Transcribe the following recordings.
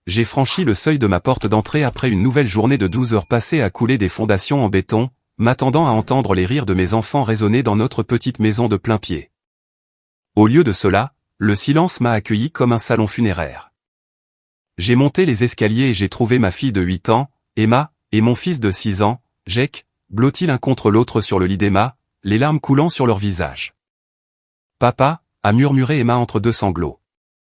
J'ai franchi le seuil de ma porte d'entrée après une nouvelle journée de 12 heures passées à couler des fondations en béton, m'attendant à entendre les rires de mes enfants résonner dans notre petite maison de plain-pied. Au lieu de cela, le silence m'a accueilli comme un salon funéraire. J'ai monté les escaliers et j'ai trouvé ma fille de 8 ans, Emma, et mon fils de 6 ans, Jake, blottis l'un contre l'autre sur le lit d'Emma, les larmes coulant sur leur visage. « Papa » a murmuré Emma entre deux sanglots.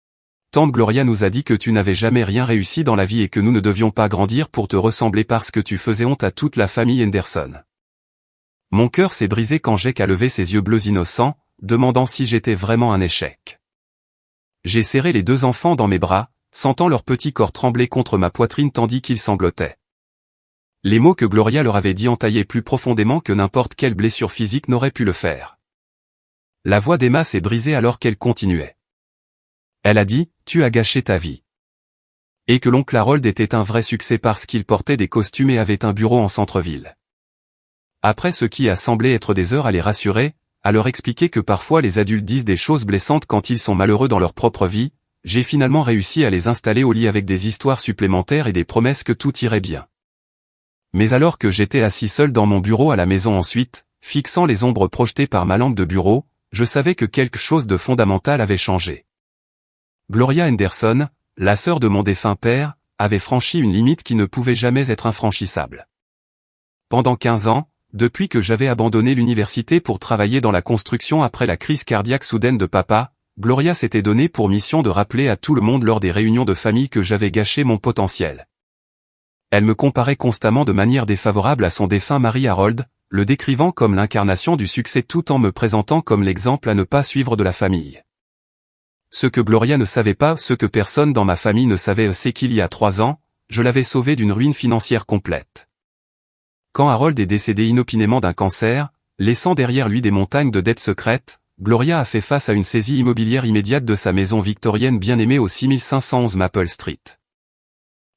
« Tante Gloria nous a dit que tu n'avais jamais rien réussi dans la vie et que nous ne devions pas grandir pour te ressembler parce que tu faisais honte à toute la famille Henderson. » Mon cœur s'est brisé quand Jake a levé ses yeux bleus innocents, demandant si j'étais vraiment un échec. J'ai serré les deux enfants dans mes bras, sentant leur petit corps trembler contre ma poitrine tandis qu'ils sanglotaient. Les mots que Gloria leur avait dit entaillaient plus profondément que n'importe quelle blessure physique n'aurait pu le faire. La voix d'Emma s'est brisée alors qu'elle continuait. Elle a dit, « Tu as gâché ta vie. » Et que l'oncle Harold était un vrai succès parce qu'il portait des costumes et avait un bureau en centre-ville. Après ce qui a semblé être des heures à les rassurer, à leur expliquer que parfois les adultes disent des choses blessantes quand ils sont malheureux dans leur propre vie, j'ai finalement réussi à les installer au lit avec des histoires supplémentaires et des promesses que tout irait bien. Mais alors que j'étais assis seul dans mon bureau à la maison ensuite, fixant les ombres projetées par ma lampe de bureau, je savais que quelque chose de fondamental avait changé. Gloria Henderson, la sœur de mon défunt père, avait franchi une limite qui ne pouvait jamais être infranchissable. Pendant 15 ans, depuis que j'avais abandonné l'université pour travailler dans la construction après la crise cardiaque soudaine de papa, Gloria s'était donnée pour mission de rappeler à tout le monde lors des réunions de famille que j'avais gâché mon potentiel. Elle me comparait constamment de manière défavorable à son défunt mari Harold, le décrivant comme l'incarnation du succès tout en me présentant comme l'exemple à ne pas suivre de la famille. Ce que Gloria ne savait pas, ce que personne dans ma famille ne savait, c'est qu'il y a 3 ans, je l'avais sauvé d'une ruine financière complète. Quand Harold est décédé inopinément d'un cancer, laissant derrière lui des montagnes de dettes secrètes, Gloria a fait face à une saisie immobilière immédiate de sa maison victorienne bien aimée au 6511 Maple Street.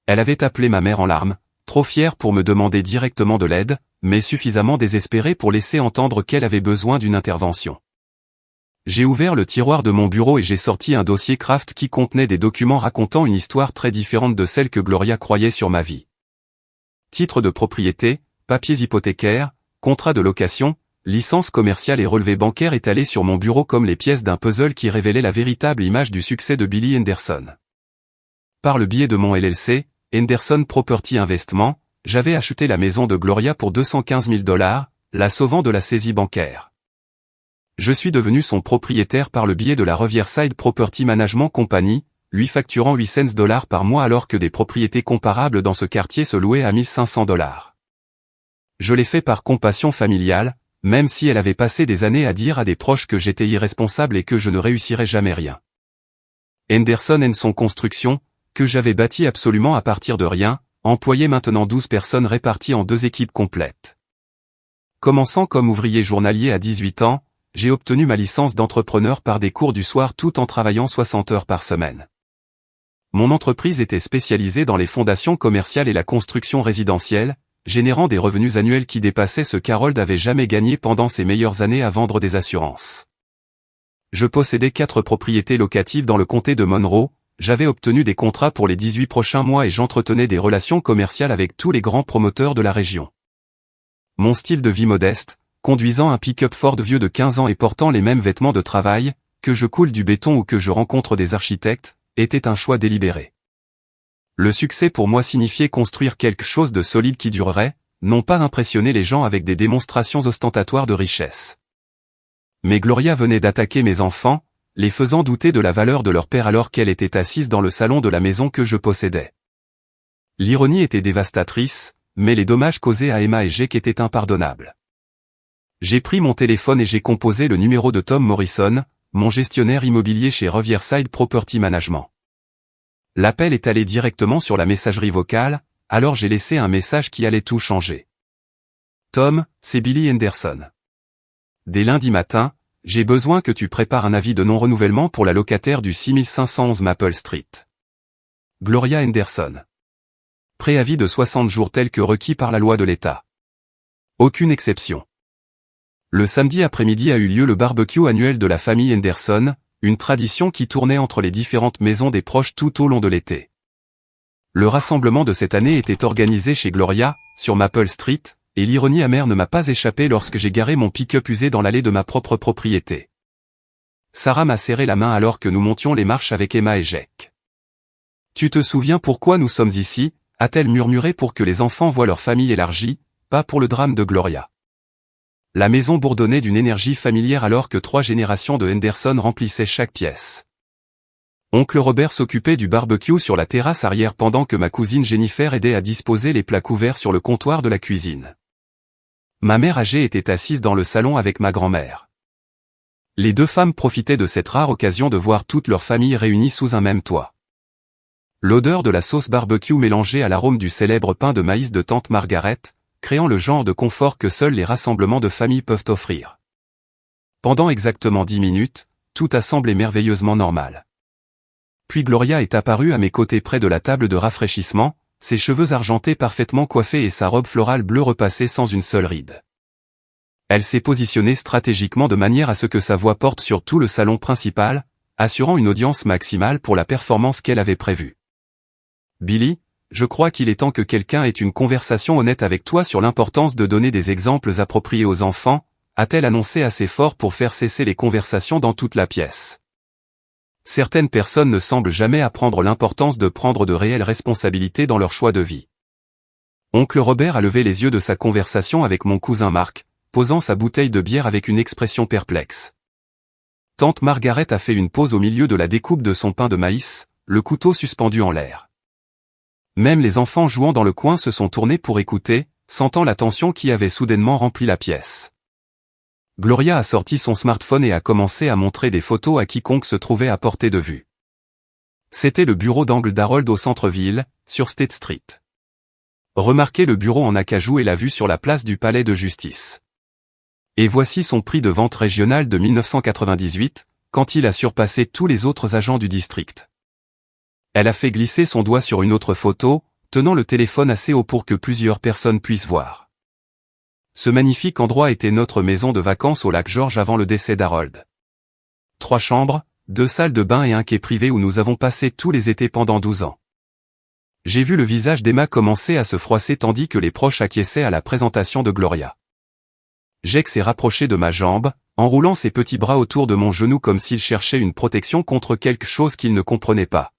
Elle avait appelé ma mère en larmes, trop fière pour me demander directement de l'aide, mais suffisamment désespérée pour laisser entendre qu'elle avait besoin d'une intervention. J'ai ouvert le tiroir de mon bureau et j'ai sorti un dossier Kraft qui contenait des documents racontant une histoire très différente de celle que Gloria croyait sur ma vie. Titre de propriété, papiers hypothécaires, contrat de location, licence commerciale et relevé bancaire étalés sur mon bureau comme les pièces d'un puzzle qui révélaient la véritable image du succès de Billy Henderson. Par le biais de mon LLC, Henderson Property Investment, j'avais acheté la maison de Gloria pour $215 000, la sauvant de la saisie bancaire. Je suis devenu son propriétaire par le biais de la Riverside Property Management Company, lui facturant 8 cents par mois alors que des propriétés comparables dans ce quartier se louaient à $1 500. Je l'ai fait par compassion familiale, même si elle avait passé des années à dire à des proches que j'étais irresponsable et que je ne réussirais jamais rien. Henderson et son construction, que j'avais bâti absolument à partir de rien, employait maintenant 12 personnes réparties en 2 équipes complètes. Commençant comme ouvrier journalier à 18 ans, j'ai obtenu ma licence d'entrepreneur par des cours du soir tout en travaillant 60 heures par semaine. Mon entreprise était spécialisée dans les fondations commerciales et la construction résidentielle, générant des revenus annuels qui dépassaient ce qu'Harold avait jamais gagné pendant ses meilleures années à vendre des assurances. Je possédais 4 propriétés locatives dans le comté de Monroe, j'avais obtenu des contrats pour les 18 prochains mois et j'entretenais des relations commerciales avec tous les grands promoteurs de la région. Mon style de vie modeste, conduisant un pick-up Ford vieux de 15 ans et portant les mêmes vêtements de travail, que je coule du béton ou que je rencontre des architectes, était un choix délibéré. Le succès pour moi signifiait construire quelque chose de solide qui durerait, non pas impressionner les gens avec des démonstrations ostentatoires de richesse. Mais Gloria venait d'attaquer mes enfants, les faisant douter de la valeur de leur père alors qu'elle était assise dans le salon de la maison que je possédais. L'ironie était dévastatrice, mais les dommages causés à Emma et Jake étaient impardonnables. J'ai pris mon téléphone et j'ai composé le numéro de Tom Morrison, mon gestionnaire immobilier chez Riverside Property Management. L'appel est allé directement sur la messagerie vocale, alors j'ai laissé un message qui allait tout changer. Tom, c'est Billy Henderson. Dès lundi matin, j'ai besoin que tu prépares un avis de non-renouvellement pour la locataire du 6511 Maple Street. Gloria Henderson. Préavis de 60 jours tel que requis par la loi de l'État. Aucune exception. Le samedi après-midi a eu lieu le barbecue annuel de la famille Henderson, une tradition qui tournait entre les différentes maisons des proches tout au long de l'été. Le rassemblement de cette année était organisé chez Gloria, sur Maple Street, et l'ironie amère ne m'a pas échappé lorsque j'ai garé mon pick-up usé dans l'allée de ma propre propriété. Sarah m'a serré la main alors que nous montions les marches avec Emma et Jack. « Tu te souviens pourquoi nous sommes ici ?» a-t-elle murmuré, pour que les enfants voient leur famille élargie, pas pour le drame de Gloria. La maison bourdonnait d'une énergie familière alors que 3 générations de Henderson remplissaient chaque pièce. Oncle Robert s'occupait du barbecue sur la terrasse arrière pendant que ma cousine Jennifer aidait à disposer les plats couverts sur le comptoir de la cuisine. Ma mère âgée était assise dans le salon avec ma grand-mère. Les 2 femmes profitaient de cette rare occasion de voir toute leur famille réunie sous un même toit. L'odeur de la sauce barbecue mélangée à l'arôme du célèbre pain de maïs de tante Margaret, créant le genre de confort que seuls les rassemblements de famille peuvent offrir. Pendant exactement 10 minutes, tout a semblé merveilleusement normal. Puis Gloria est apparue à mes côtés près de la table de rafraîchissement, ses cheveux argentés parfaitement coiffés et sa robe florale bleue repassée sans une seule ride. Elle s'est positionnée stratégiquement de manière à ce que sa voix porte sur tout le salon principal, assurant une audience maximale pour la performance qu'elle avait prévue. « Billy, je crois qu'il est temps que quelqu'un ait une conversation honnête avec toi sur l'importance de donner des exemples appropriés aux enfants », a-t-elle annoncé assez fort pour faire cesser les conversations dans toute la pièce. Certaines personnes ne semblent jamais apprendre l'importance de prendre de réelles responsabilités dans leur choix de vie. Oncle Robert a levé les yeux de sa conversation avec mon cousin Marc, posant sa bouteille de bière avec une expression perplexe. Tante Margaret a fait une pause au milieu de la découpe de son pain de maïs, le couteau suspendu en l'air. Même les enfants jouant dans le coin se sont tournés pour écouter, sentant la tension qui avait soudainement rempli la pièce. Gloria a sorti son smartphone et a commencé à montrer des photos à quiconque se trouvait à portée de vue. C'était le bureau d'angle d'Harold au centre-ville, sur State Street. Remarquez le bureau en acajou et la vue sur la place du palais de justice. Et voici son prix de vente régional de 1998, quand il a surpassé tous les autres agents du district. Elle a fait glisser son doigt sur une autre photo, tenant le téléphone assez haut pour que plusieurs personnes puissent voir. Ce magnifique endroit était notre maison de vacances au lac George avant le décès d'Harold. 3 chambres, 2 salles de bain et un quai privé où nous avons passé tous les étés pendant 12 ans. J'ai vu le visage d'Emma commencer à se froisser tandis que les proches acquiesçaient à la présentation de Gloria. Jake s'est rapproché de ma jambe, enroulant ses petits bras autour de mon genou comme s'il cherchait une protection contre quelque chose qu'il ne comprenait pas.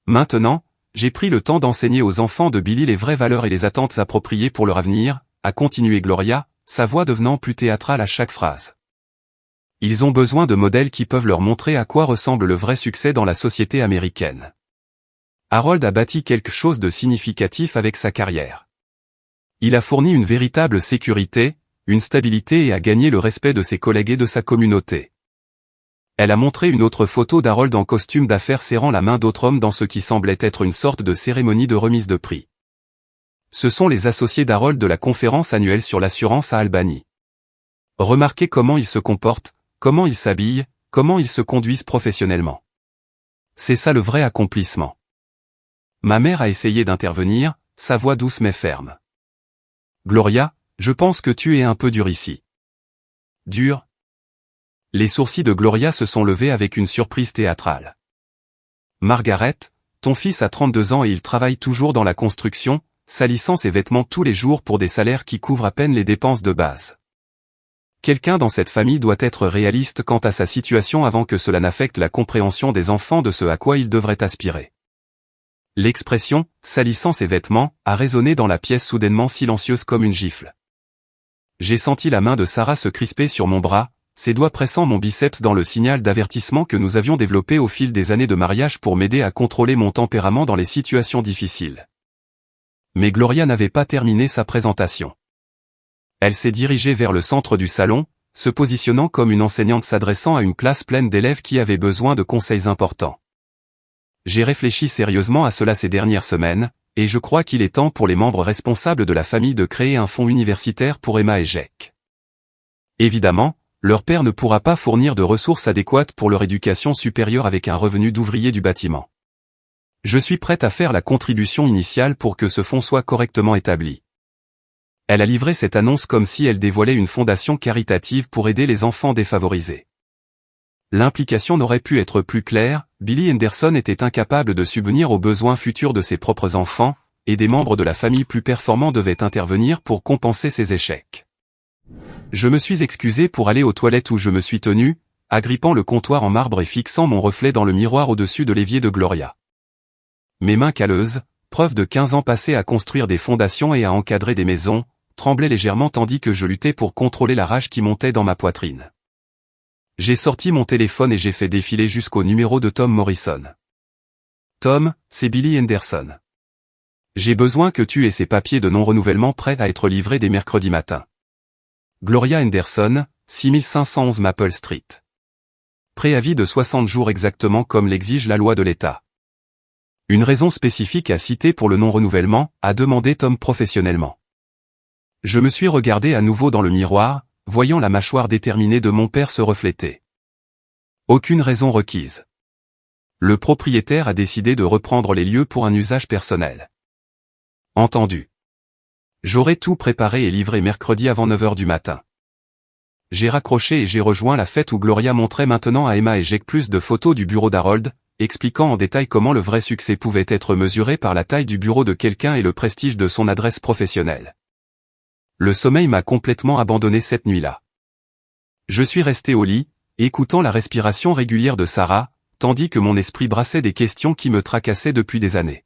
Maintenant, j'ai pris le temps d'enseigner aux enfants de Billy les vraies valeurs et les attentes appropriées pour leur avenir, a continué Gloria, sa voix devenant plus théâtrale à chaque phrase. Ils ont besoin de modèles qui peuvent leur montrer à quoi ressemble le vrai succès dans la société américaine. Harold a bâti quelque chose de significatif avec sa carrière. Il a fourni une véritable sécurité, une stabilité et a gagné le respect de ses collègues et de sa communauté. Elle a montré une autre photo d'Harold en costume d'affaires serrant la main d'autres hommes dans ce qui semblait être une sorte de cérémonie de remise de prix. Ce sont les associés d'Harold de la conférence annuelle sur l'assurance à Albany. Remarquez comment ils se comportent, comment ils s'habillent, comment ils se conduisent professionnellement. C'est ça le vrai accomplissement. Ma mère a essayé d'intervenir, sa voix douce mais ferme. Gloria, je pense que tu es un peu dure ici. Dure? Les sourcils de Gloria se sont levés avec une surprise théâtrale. Margaret, ton fils a 32 ans et il travaille toujours dans la construction, salissant ses vêtements tous les jours pour des salaires qui couvrent à peine les dépenses de base. Quelqu'un dans cette famille doit être réaliste quant à sa situation avant que cela n'affecte la compréhension des enfants de ce à quoi ils devraient aspirer. L'expression « salissant ses vêtements » a résonné dans la pièce soudainement silencieuse comme une gifle. J'ai senti la main de Sarah se crisper sur mon bras, ses doigts pressant mon biceps dans le signal d'avertissement que nous avions développé au fil des années de mariage pour m'aider à contrôler mon tempérament dans les situations difficiles. Mais Gloria n'avait pas terminé sa présentation. Elle s'est dirigée vers le centre du salon, se positionnant comme une enseignante s'adressant à une classe pleine d'élèves qui avaient besoin de conseils importants. J'ai réfléchi sérieusement à cela ces dernières semaines, et je crois qu'il est temps pour les membres responsables de la famille de créer un fonds universitaire pour Emma et Jake. Évidemment, leur père ne pourra pas fournir de ressources adéquates pour leur éducation supérieure avec un revenu d'ouvrier du bâtiment. Je suis prête à faire la contribution initiale pour que ce fonds soit correctement établi. Elle a livré cette annonce comme si elle dévoilait une fondation caritative pour aider les enfants défavorisés. L'implication n'aurait pu être plus claire, Billy Henderson était incapable de subvenir aux besoins futurs de ses propres enfants, et des membres de la famille plus performants devaient intervenir pour compenser ses échecs. Je me suis excusé pour aller aux toilettes où je me suis tenu, agrippant le comptoir en marbre et fixant mon reflet dans le miroir au-dessus de l'évier de Gloria. Mes mains calleuses, preuve de 15 ans passés à construire des fondations et à encadrer des maisons, tremblaient légèrement tandis que je luttais pour contrôler la rage qui montait dans ma poitrine. J'ai sorti mon téléphone et j'ai fait défiler jusqu'au numéro de Tom Morrison. Tom, c'est Billy Henderson. J'ai besoin que tu aies ces papiers de non-renouvellement prêts à être livrés dès mercredi matin. Gloria Henderson, 6511 Maple Street. Préavis de 60 jours exactement comme l'exige la loi de l'État. Une raison spécifique à citer pour le non-renouvellement, a demandé Tom professionnellement. Je me suis regardé à nouveau dans le miroir, voyant la mâchoire déterminée de mon père se refléter. Aucune raison requise. Le propriétaire a décidé de reprendre les lieux pour un usage personnel. Entendu. J'aurai tout préparé et livré mercredi avant 9 h du matin. J'ai raccroché et j'ai rejoint la fête où Gloria montrait maintenant à Emma et Jake plus de photos du bureau d'Harold, expliquant en détail comment le vrai succès pouvait être mesuré par la taille du bureau de quelqu'un et le prestige de son adresse professionnelle. Le sommeil m'a complètement abandonné cette nuit-là. Je suis resté au lit, écoutant la respiration régulière de Sarah, tandis que mon esprit brassait des questions qui me tracassaient depuis des années.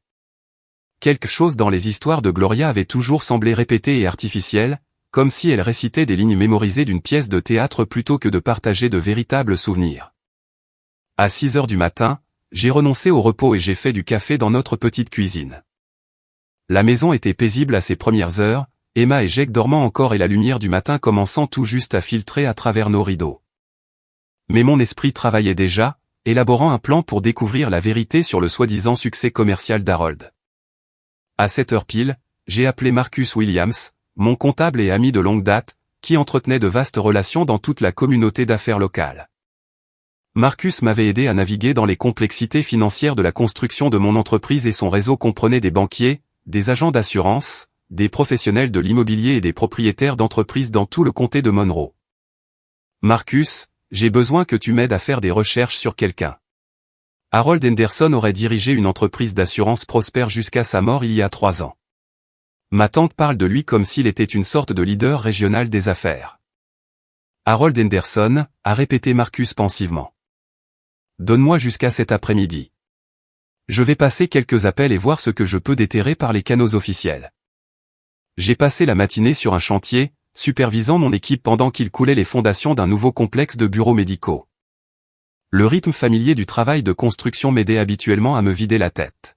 Quelque chose dans les histoires de Gloria avait toujours semblé répété et artificiel, comme si elle récitait des lignes mémorisées d'une pièce de théâtre plutôt que de partager de véritables souvenirs. À 6 h du matin, j'ai renoncé au repos et j'ai fait du café dans notre petite cuisine. La maison était paisible à ses premières heures, Emma et Jake dormant encore et la lumière du matin commençant tout juste à filtrer à travers nos rideaux. Mais mon esprit travaillait déjà, élaborant un plan pour découvrir la vérité sur le soi-disant succès commercial d'Harold. À 7 h pile, j'ai appelé Marcus Williams, mon comptable et ami de longue date, qui entretenait de vastes relations dans toute la communauté d'affaires locale. Marcus m'avait aidé à naviguer dans les complexités financières de la construction de mon entreprise et son réseau comprenait des banquiers, des agents d'assurance, des professionnels de l'immobilier et des propriétaires d'entreprises dans tout le comté de Monroe. Marcus, j'ai besoin que tu m'aides à faire des recherches sur quelqu'un. Harold Henderson aurait dirigé une entreprise d'assurance prospère jusqu'à sa mort il y a 3 ans. Ma tante parle de lui comme s'il était une sorte de leader régional des affaires. Harold Henderson, a répété Marcus pensivement. Donne-moi jusqu'à cet après-midi. Je vais passer quelques appels et voir ce que je peux déterrer par les canaux officiels. J'ai passé la matinée sur un chantier, supervisant mon équipe pendant qu'il coulait les fondations d'un nouveau complexe de bureaux médicaux. Le rythme familier du travail de construction m'aidait habituellement à me vider la tête.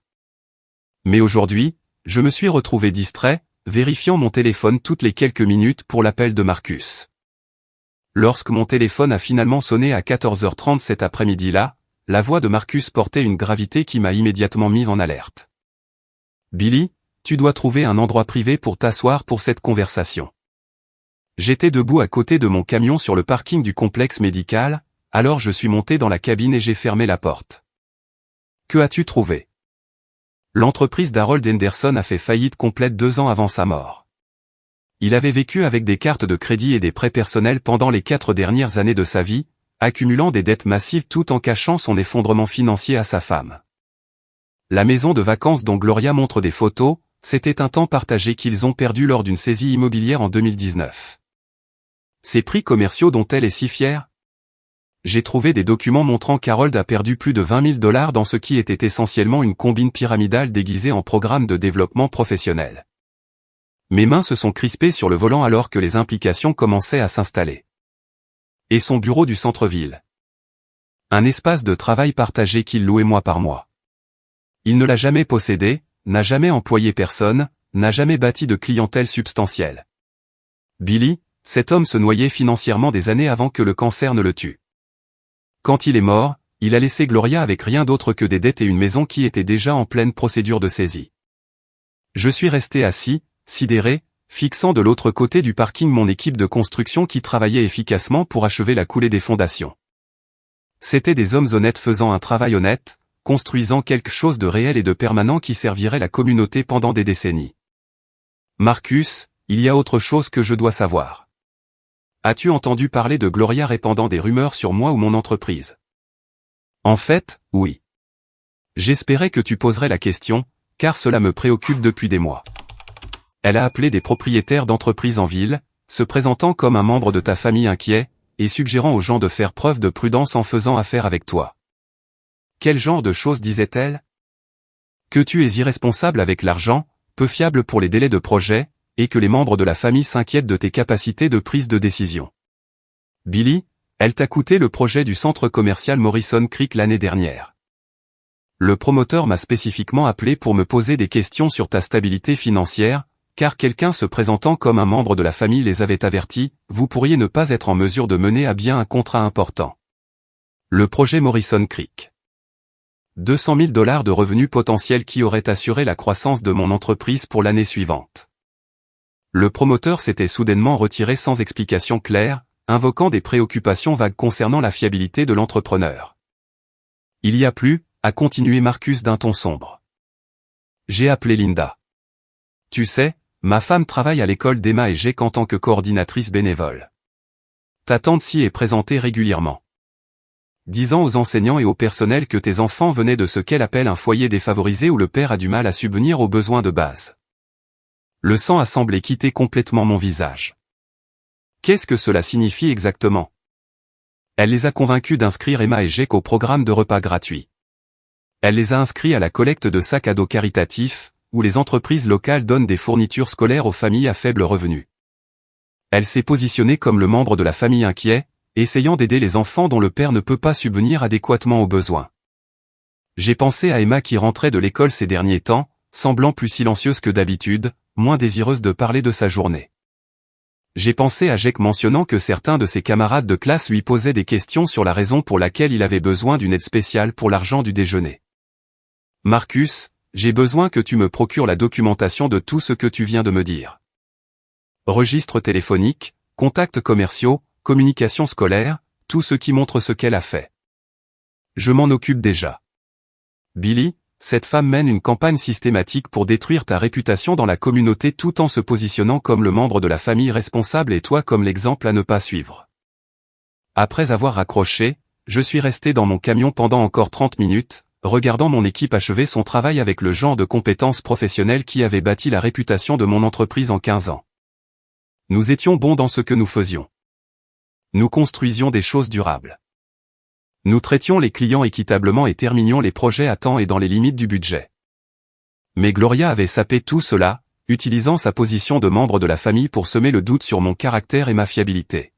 Mais aujourd'hui, je me suis retrouvé distrait, vérifiant mon téléphone toutes les quelques minutes pour l'appel de Marcus. Lorsque mon téléphone a finalement sonné à 14 h 30 cet après-midi-là, la voix de Marcus portait une gravité qui m'a immédiatement mis en alerte. Billy, tu dois trouver un endroit privé pour t'asseoir pour cette conversation. J'étais debout à côté de mon camion sur le parking du complexe médical, alors je suis monté dans la cabine et j'ai fermé la porte. Que as-tu trouvé? L'entreprise d'Harold Henderson a fait faillite complète 2 ans avant sa mort. Il avait vécu avec des cartes de crédit et des prêts personnels pendant les 4 dernières années de sa vie, accumulant des dettes massives tout en cachant son effondrement financier à sa femme. La maison de vacances dont Gloria montre des photos, c'était un temps partagé qu'ils ont perdu lors d'une saisie immobilière en 2019. Ces prix commerciaux dont elle est si fière? J'ai trouvé des documents montrant qu'Harold a perdu plus de 20 000 $ dans ce qui était essentiellement une combine pyramidale déguisée en programme de développement professionnel. Mes mains se sont crispées sur le volant alors que les implications commençaient à s'installer. Et son bureau du centre-ville. Un espace de travail partagé qu'il louait mois par mois. Il ne l'a jamais possédé, n'a jamais employé personne, n'a jamais bâti de clientèle substantielle. Billy, cet homme se noyait financièrement des années avant que le cancer ne le tue. Quand il est mort, il a laissé Gloria avec rien d'autre que des dettes et une maison qui était déjà en pleine procédure de saisie. Je suis resté assis, sidéré, fixant de l'autre côté du parking mon équipe de construction qui travaillait efficacement pour achever la coulée des fondations. C'étaient des hommes honnêtes faisant un travail honnête, construisant quelque chose de réel et de permanent qui servirait la communauté pendant des décennies. Marcus, il y a autre chose que je dois savoir. As-tu entendu parler de Gloria répandant des rumeurs sur moi ou mon entreprise? En fait, oui. J'espérais que tu poserais la question, car cela me préoccupe depuis des mois. Elle a appelé des propriétaires d'entreprises en ville, se présentant comme un membre de ta famille inquiet, et suggérant aux gens de faire preuve de prudence en faisant affaire avec toi. Quel genre de choses disait-elle? Que tu es irresponsable avec l'argent, peu fiable pour les délais de projet, et que les membres de la famille s'inquiètent de tes capacités de prise de décision. Billy, elle t'a coûté le projet du centre commercial Morrison Creek l'année dernière. Le promoteur m'a spécifiquement appelé pour me poser des questions sur ta stabilité financière, car quelqu'un se présentant comme un membre de la famille les avait avertis, vous pourriez ne pas être en mesure de mener à bien un contrat important. Le projet Morrison Creek. 200 000 $ de revenus potentiels qui auraient assuré la croissance de mon entreprise pour l'année suivante. Le promoteur s'était soudainement retiré sans explication claire, invoquant des préoccupations vagues concernant la fiabilité de l'entrepreneur. Il y a plus, a continué Marcus d'un ton sombre. J'ai appelé Linda. Tu sais, ma femme travaille à l'école d'Emma et Jake en tant que coordinatrice bénévole. Ta tante s'y est présentée régulièrement. Disant aux enseignants et au personnel que tes enfants venaient de ce qu'elle appelle un foyer défavorisé où le père a du mal à subvenir aux besoins de base. Le sang a semblé quitter complètement mon visage. Qu'est-ce que cela signifie exactement? Elle les a convaincus d'inscrire Emma et Jake au programme de repas gratuits. Elle les a inscrits à la collecte de sacs à dos caritatifs, où les entreprises locales donnent des fournitures scolaires aux familles à faible revenu. Elle s'est positionnée comme le membre de la famille inquiet, essayant d'aider les enfants dont le père ne peut pas subvenir adéquatement aux besoins. J'ai pensé à Emma qui rentrait de l'école ces derniers temps, semblant plus silencieuse que d'habitude, moins désireuse de parler de sa journée. J'ai pensé à Jake mentionnant que certains de ses camarades de classe lui posaient des questions sur la raison pour laquelle il avait besoin d'une aide spéciale pour l'argent du déjeuner. Marcus, j'ai besoin que tu me procures la documentation de tout ce que tu viens de me dire. Registre téléphonique, contacts commerciaux, communication scolaire, tout ce qui montre ce qu'elle a fait. Je m'en occupe déjà. Billy, cette femme mène une campagne systématique pour détruire ta réputation dans la communauté tout en se positionnant comme le membre de la famille responsable et toi comme l'exemple à ne pas suivre. Après avoir raccroché, je suis resté dans mon camion pendant encore 30 minutes, regardant mon équipe achever son travail avec le genre de compétences professionnelles qui avait bâti la réputation de mon entreprise en 15 ans. Nous étions bons dans ce que nous faisions. Nous construisions des choses durables. Nous traitions les clients équitablement et terminions les projets à temps et dans les limites du budget. Mais Gloria avait sapé tout cela, utilisant sa position de membre de la famille pour semer le doute sur mon caractère et ma fiabilité.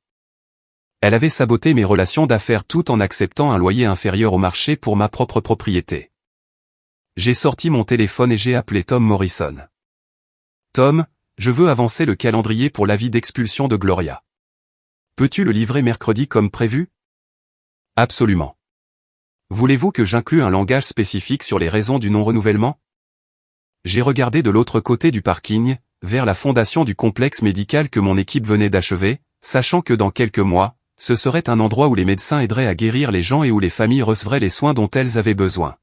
Elle avait saboté mes relations d'affaires tout en acceptant un loyer inférieur au marché pour ma propre propriété. J'ai sorti mon téléphone et j'ai appelé Tom Morrison. Tom, je veux avancer le calendrier pour l'avis d'expulsion de Gloria. Peux-tu le livrer mercredi comme prévu? Absolument. Voulez-vous que j'inclue un langage spécifique sur les raisons du non-renouvellement? J'ai regardé de l'autre côté du parking, vers la fondation du complexe médical que mon équipe venait d'achever, sachant que dans quelques mois, ce serait un endroit où les médecins aideraient à guérir les gens et où les familles recevraient les soins dont elles avaient besoin.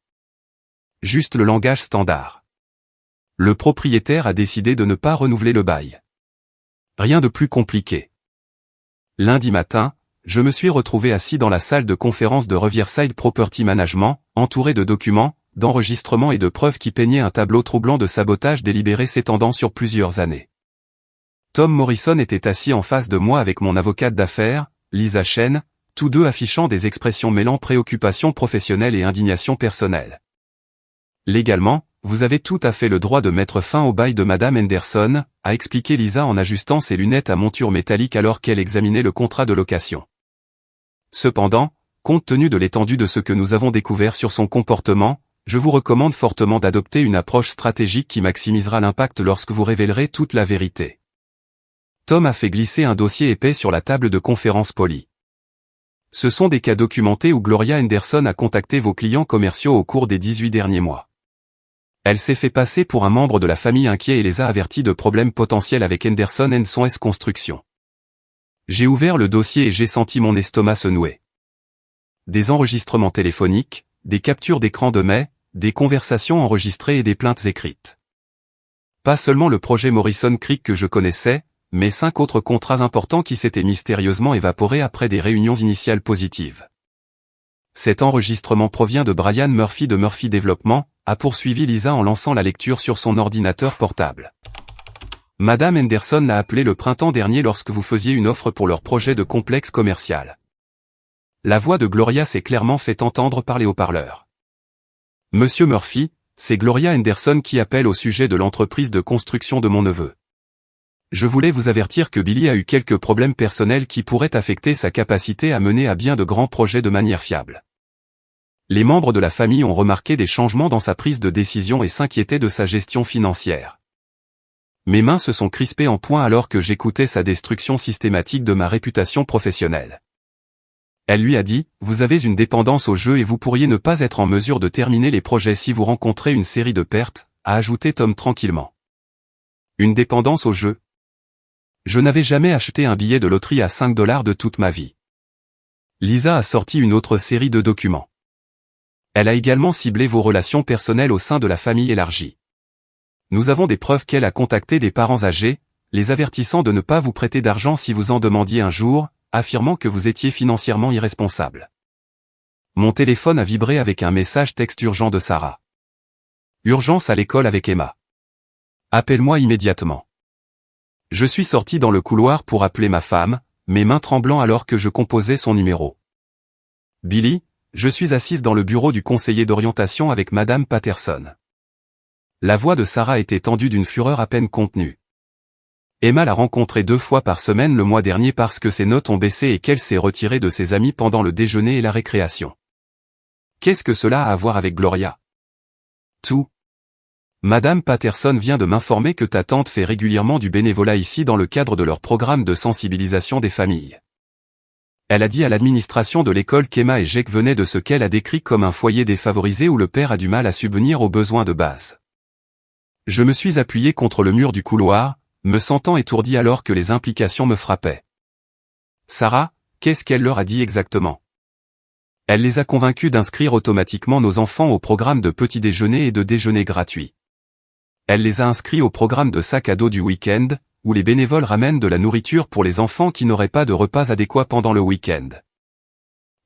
Juste le langage standard. Le propriétaire a décidé de ne pas renouveler le bail. Rien de plus compliqué. Lundi matin, je me suis retrouvé assis dans la salle de conférence de Riverside Property Management, entouré de documents, d'enregistrements et de preuves qui peignaient un tableau troublant de sabotage délibéré s'étendant sur plusieurs années. Tom Morrison était assis en face de moi avec mon avocate d'affaires, Lisa Chen, tous deux affichant des expressions mêlant préoccupation professionnelle et indignation personnelle. Légalement, vous avez tout à fait le droit de mettre fin au bail de Madame Henderson, a expliqué Lisa en ajustant ses lunettes à monture métallique alors qu'elle examinait le contrat de location. Cependant, compte tenu de l'étendue de ce que nous avons découvert sur son comportement, je vous recommande fortement d'adopter une approche stratégique qui maximisera l'impact lorsque vous révélerez toute la vérité. Tom a fait glisser un dossier épais sur la table de conférence polie. Ce sont des cas documentés où Gloria Henderson a contacté vos clients commerciaux au cours des 18 derniers mois. Elle s'est fait passer pour un membre de la famille inquiet et les a avertis de problèmes potentiels avec Henderson & Sons Construction. J'ai ouvert le dossier et j'ai senti mon estomac se nouer. Des enregistrements téléphoniques, des captures d'écran de mai, des conversations enregistrées et des plaintes écrites. Pas seulement le projet Morrison Creek que je connaissais, mais 5 autres contrats importants qui s'étaient mystérieusement évaporés après des réunions initiales positives. Cet enregistrement provient de Brian Murphy de Murphy Développement, a poursuivi Lisa en lançant la lecture sur son ordinateur portable. Madame Henderson l'a appelé le printemps dernier lorsque vous faisiez une offre pour leur projet de complexe commercial. La voix de Gloria s'est clairement fait entendre par les haut-parleurs. Monsieur Murphy, c'est Gloria Henderson qui appelle au sujet de l'entreprise de construction de mon neveu. Je voulais vous avertir que Billy a eu quelques problèmes personnels qui pourraient affecter sa capacité à mener à bien de grands projets de manière fiable. Les membres de la famille ont remarqué des changements dans sa prise de décision et s'inquiétaient de sa gestion financière. Mes mains se sont crispées en point alors que j'écoutais sa destruction systématique de ma réputation professionnelle. Elle lui a dit, vous avez une dépendance au jeu et vous pourriez ne pas être en mesure de terminer les projets si vous rencontrez une série de pertes, a ajouté Tom tranquillement. Une dépendance au jeu? Je n'avais jamais acheté un billet de loterie à 5 $ de toute ma vie. Lisa a sorti une autre série de documents. Elle a également ciblé vos relations personnelles au sein de la famille élargie. Nous avons des preuves qu'elle a contacté des parents âgés, les avertissant de ne pas vous prêter d'argent si vous en demandiez un jour, affirmant que vous étiez financièrement irresponsable. Mon téléphone a vibré avec un message texte urgent de Sarah. Urgence à l'école avec Emma. Appelle-moi immédiatement. Je suis sorti dans le couloir pour appeler ma femme, mes mains tremblant alors que je composais son numéro. Billy, je suis assise dans le bureau du conseiller d'orientation avec Madame Patterson. La voix de Sarah était tendue d'une fureur à peine contenue. Emma l'a rencontrée 2 fois par semaine le mois dernier parce que ses notes ont baissé et qu'elle s'est retirée de ses amis pendant le déjeuner et la récréation. Qu'est-ce que cela a à voir avec Gloria? Tout. Madame Patterson vient de m'informer que ta tante fait régulièrement du bénévolat ici dans le cadre de leur programme de sensibilisation des familles. Elle a dit à l'administration de l'école qu'Emma et Jake venaient de ce qu'elle a décrit comme un foyer défavorisé où le père a du mal à subvenir aux besoins de base. Je me suis appuyé contre le mur du couloir, me sentant étourdi alors que les implications me frappaient. Sarah, qu'est-ce qu'elle leur a dit exactement? Elle les a convaincus d'inscrire automatiquement nos enfants au programme de petit déjeuner et de déjeuner gratuit. Elle les a inscrits au programme de sac à dos du week-end, où les bénévoles ramènent de la nourriture pour les enfants qui n'auraient pas de repas adéquats pendant le week-end.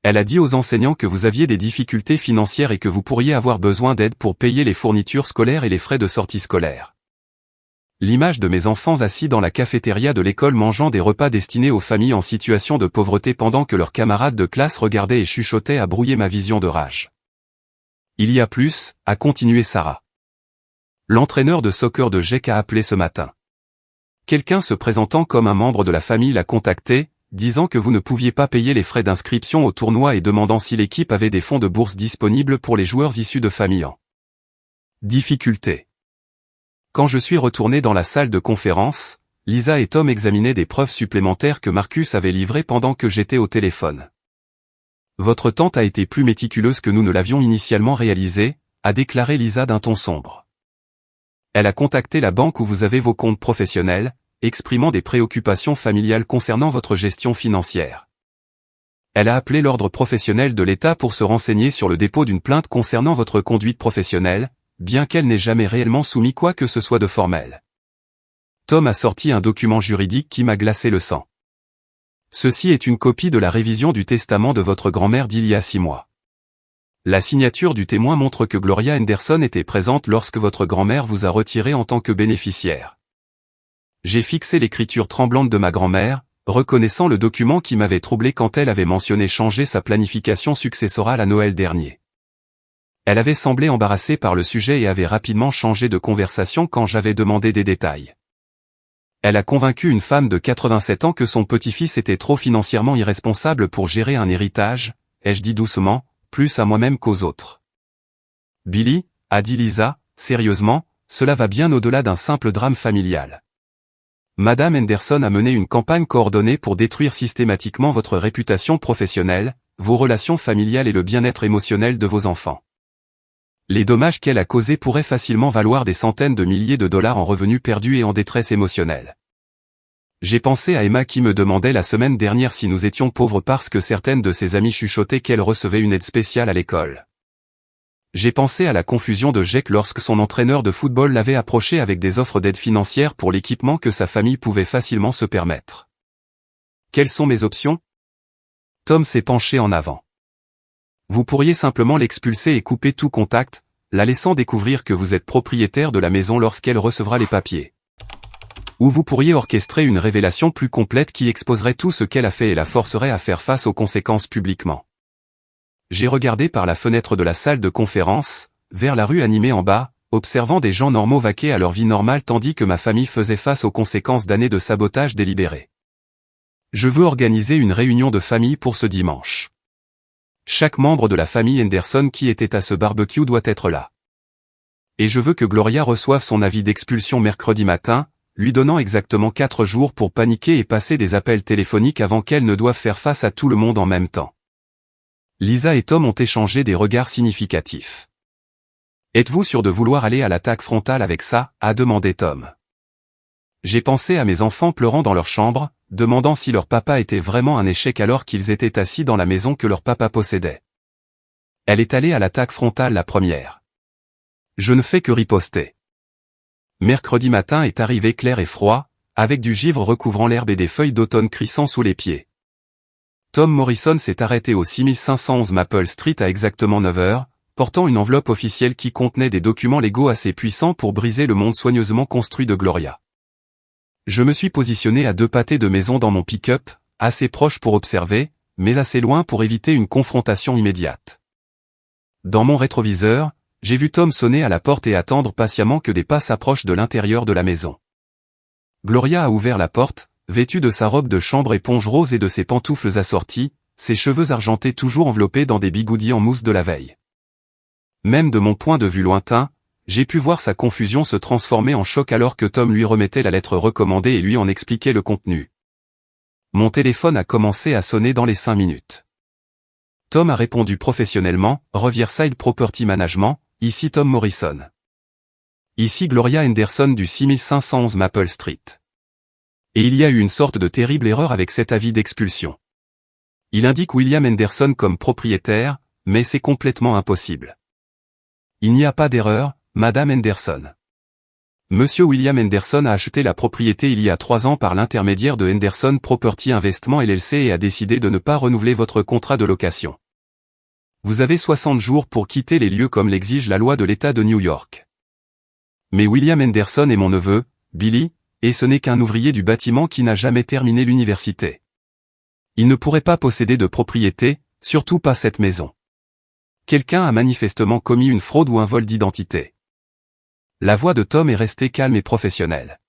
Elle a dit aux enseignants que vous aviez des difficultés financières et que vous pourriez avoir besoin d'aide pour payer les fournitures scolaires et les frais de sortie scolaire. L'image de mes enfants assis dans la cafétéria de l'école mangeant des repas destinés aux familles en situation de pauvreté pendant que leurs camarades de classe regardaient et chuchotaient a brouillé ma vision de rage. Il y a plus, a continué Sarah. L'entraîneur de soccer de Jake a appelé ce matin. Quelqu'un se présentant comme un membre de la famille l'a contacté, disant que vous ne pouviez pas payer les frais d'inscription au tournoi et demandant si l'équipe avait des fonds de bourse disponibles pour les joueurs issus de familles en difficulté. Quand je suis retourné dans la salle de conférence, Lisa et Tom examinaient des preuves supplémentaires que Marcus avait livrées pendant que j'étais au téléphone. Votre tante a été plus méticuleuse que nous ne l'avions initialement réalisé, a déclaré Lisa d'un ton sombre. Elle a contacté la banque où vous avez vos comptes professionnels, exprimant des préoccupations familiales concernant votre gestion financière. Elle a appelé l'ordre professionnel de l'État pour se renseigner sur le dépôt d'une plainte concernant votre conduite professionnelle, bien qu'elle n'ait jamais réellement soumis quoi que ce soit de formel. Tom a sorti un document juridique qui m'a glacé le sang. Ceci est une copie de la révision du testament de votre grand-mère d'il y a 6 mois. La signature du témoin montre que Gloria Henderson était présente lorsque votre grand-mère vous a retiré en tant que bénéficiaire. J'ai fixé l'écriture tremblante de ma grand-mère, reconnaissant le document qui m'avait troublé quand elle avait mentionné changer sa planification successorale à Noël dernier. Elle avait semblé embarrassée par le sujet et avait rapidement changé de conversation quand j'avais demandé des détails. Elle a convaincu une femme de 87 ans que son petit-fils était trop financièrement irresponsable pour gérer un héritage, ai-je dit doucement, plus à moi-même qu'aux autres. Billy, a dit Lisa, sérieusement, cela va bien au-delà d'un simple drame familial. Madame Henderson a mené une campagne coordonnée pour détruire systématiquement votre réputation professionnelle, vos relations familiales et le bien-être émotionnel de vos enfants. Les dommages qu'elle a causés pourraient facilement valoir des centaines de milliers de dollars en revenus perdus et en détresse émotionnelle. J'ai pensé à Emma qui me demandait la semaine dernière si nous étions pauvres parce que certaines de ses amies chuchotaient qu'elle recevait une aide spéciale à l'école. J'ai pensé à la confusion de Jake lorsque son entraîneur de football l'avait approché avec des offres d'aide financière pour l'équipement que sa famille pouvait facilement se permettre. Quelles sont mes options? Tom s'est penché en avant. Vous pourriez simplement l'expulser et couper tout contact, la laissant découvrir que vous êtes propriétaire de la maison lorsqu'elle recevra les papiers. Ou vous pourriez orchestrer une révélation plus complète qui exposerait tout ce qu'elle a fait et la forcerait à faire face aux conséquences publiquement. J'ai regardé par la fenêtre de la salle de conférence, vers la rue animée en bas, observant des gens normaux vaquer à leur vie normale tandis que ma famille faisait face aux conséquences d'années de sabotage délibéré. Je veux organiser une réunion de famille pour ce dimanche. Chaque membre de la famille Henderson qui était à ce barbecue doit être là. Et je veux que Gloria reçoive son avis d'expulsion mercredi matin, lui donnant exactement 4 jours pour paniquer et passer des appels téléphoniques avant qu'elle ne doive faire face à tout le monde en même temps. Lisa et Tom ont échangé des regards significatifs. « Êtes-vous sûr de vouloir aller à l'attaque frontale avec ça ?» a demandé Tom. J'ai pensé à mes enfants pleurant dans leur chambre, demandant si leur papa était vraiment un échec alors qu'ils étaient assis dans la maison que leur papa possédait. Elle est allée à l'attaque frontale la première. Je ne fais que riposter. Mercredi matin est arrivé clair et froid, avec du givre recouvrant l'herbe et des feuilles d'automne crissant sous les pieds. Tom Morrison s'est arrêté au 6511 Maple Street à exactement 9 heures, portant une enveloppe officielle qui contenait des documents légaux assez puissants pour briser le monde soigneusement construit de Gloria. Je me suis positionné à 2 pâtés de maison dans mon pick-up, assez proche pour observer, mais assez loin pour éviter une confrontation immédiate. Dans mon rétroviseur, j'ai vu Tom sonner à la porte et attendre patiemment que des pas s'approchent de l'intérieur de la maison. Gloria a ouvert la porte, vêtue de sa robe de chambre éponge rose et de ses pantoufles assorties, ses cheveux argentés toujours enveloppés dans des bigoudis en mousse de la veille. Même de mon point de vue lointain, j'ai pu voir sa confusion se transformer en choc alors que Tom lui remettait la lettre recommandée et lui en expliquait le contenu. Mon téléphone a commencé à sonner dans les 5 minutes. Tom a répondu professionnellement, Riverside Property Management, ici Tom Morrison. Ici Gloria Henderson du 6511 Maple Street. Et il y a eu une sorte de terrible erreur avec cet avis d'expulsion. Il indique William Henderson comme propriétaire, mais c'est complètement impossible. Il n'y a pas d'erreur, Madame Henderson. Monsieur William Henderson a acheté la propriété il y a 3 ans par l'intermédiaire de Henderson Property Investment LLC et a décidé de ne pas renouveler votre contrat de location. Vous avez 60 jours pour quitter les lieux comme l'exige la loi de l'État de New York. Mais William Henderson est mon neveu, Billy, et ce n'est qu'un ouvrier du bâtiment qui n'a jamais terminé l'université. Il ne pourrait pas posséder de propriété, surtout pas cette maison. Quelqu'un a manifestement commis une fraude ou un vol d'identité. La voix de Tom est restée calme et professionnelle.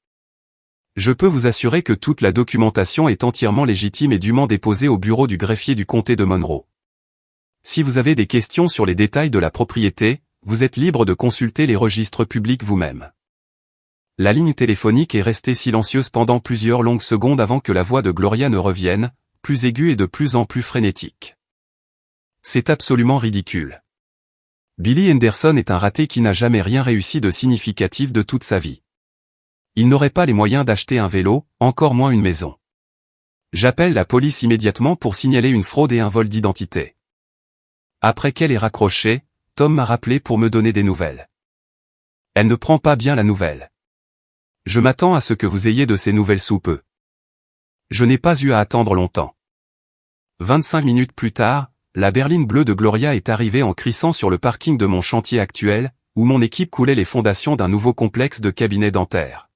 Je peux vous assurer que toute la documentation est entièrement légitime et dûment déposée au bureau du greffier du comté de Monroe. Si vous avez des questions sur les détails de la propriété, vous êtes libre de consulter les registres publics vous-même. La ligne téléphonique est restée silencieuse pendant plusieurs longues secondes avant que la voix de Gloria ne revienne, plus aiguë et de plus en plus frénétique. C'est absolument ridicule. Billy Henderson est un raté qui n'a jamais rien réussi de significatif de toute sa vie. Il n'aurait pas les moyens d'acheter un vélo, encore moins une maison. J'appelle la police immédiatement pour signaler une fraude et un vol d'identité. Après qu'elle ait raccroché, Tom m'a rappelé pour me donner des nouvelles. Elle ne prend pas bien la nouvelle. Je m'attends à ce que vous ayez de ces nouvelles sous peu. Je n'ai pas eu à attendre longtemps. 25 minutes plus tard, la berline bleue de Gloria est arrivée en crissant sur le parking de mon chantier actuel, où mon équipe coulait les fondations d'un nouveau complexe de cabinets dentaires.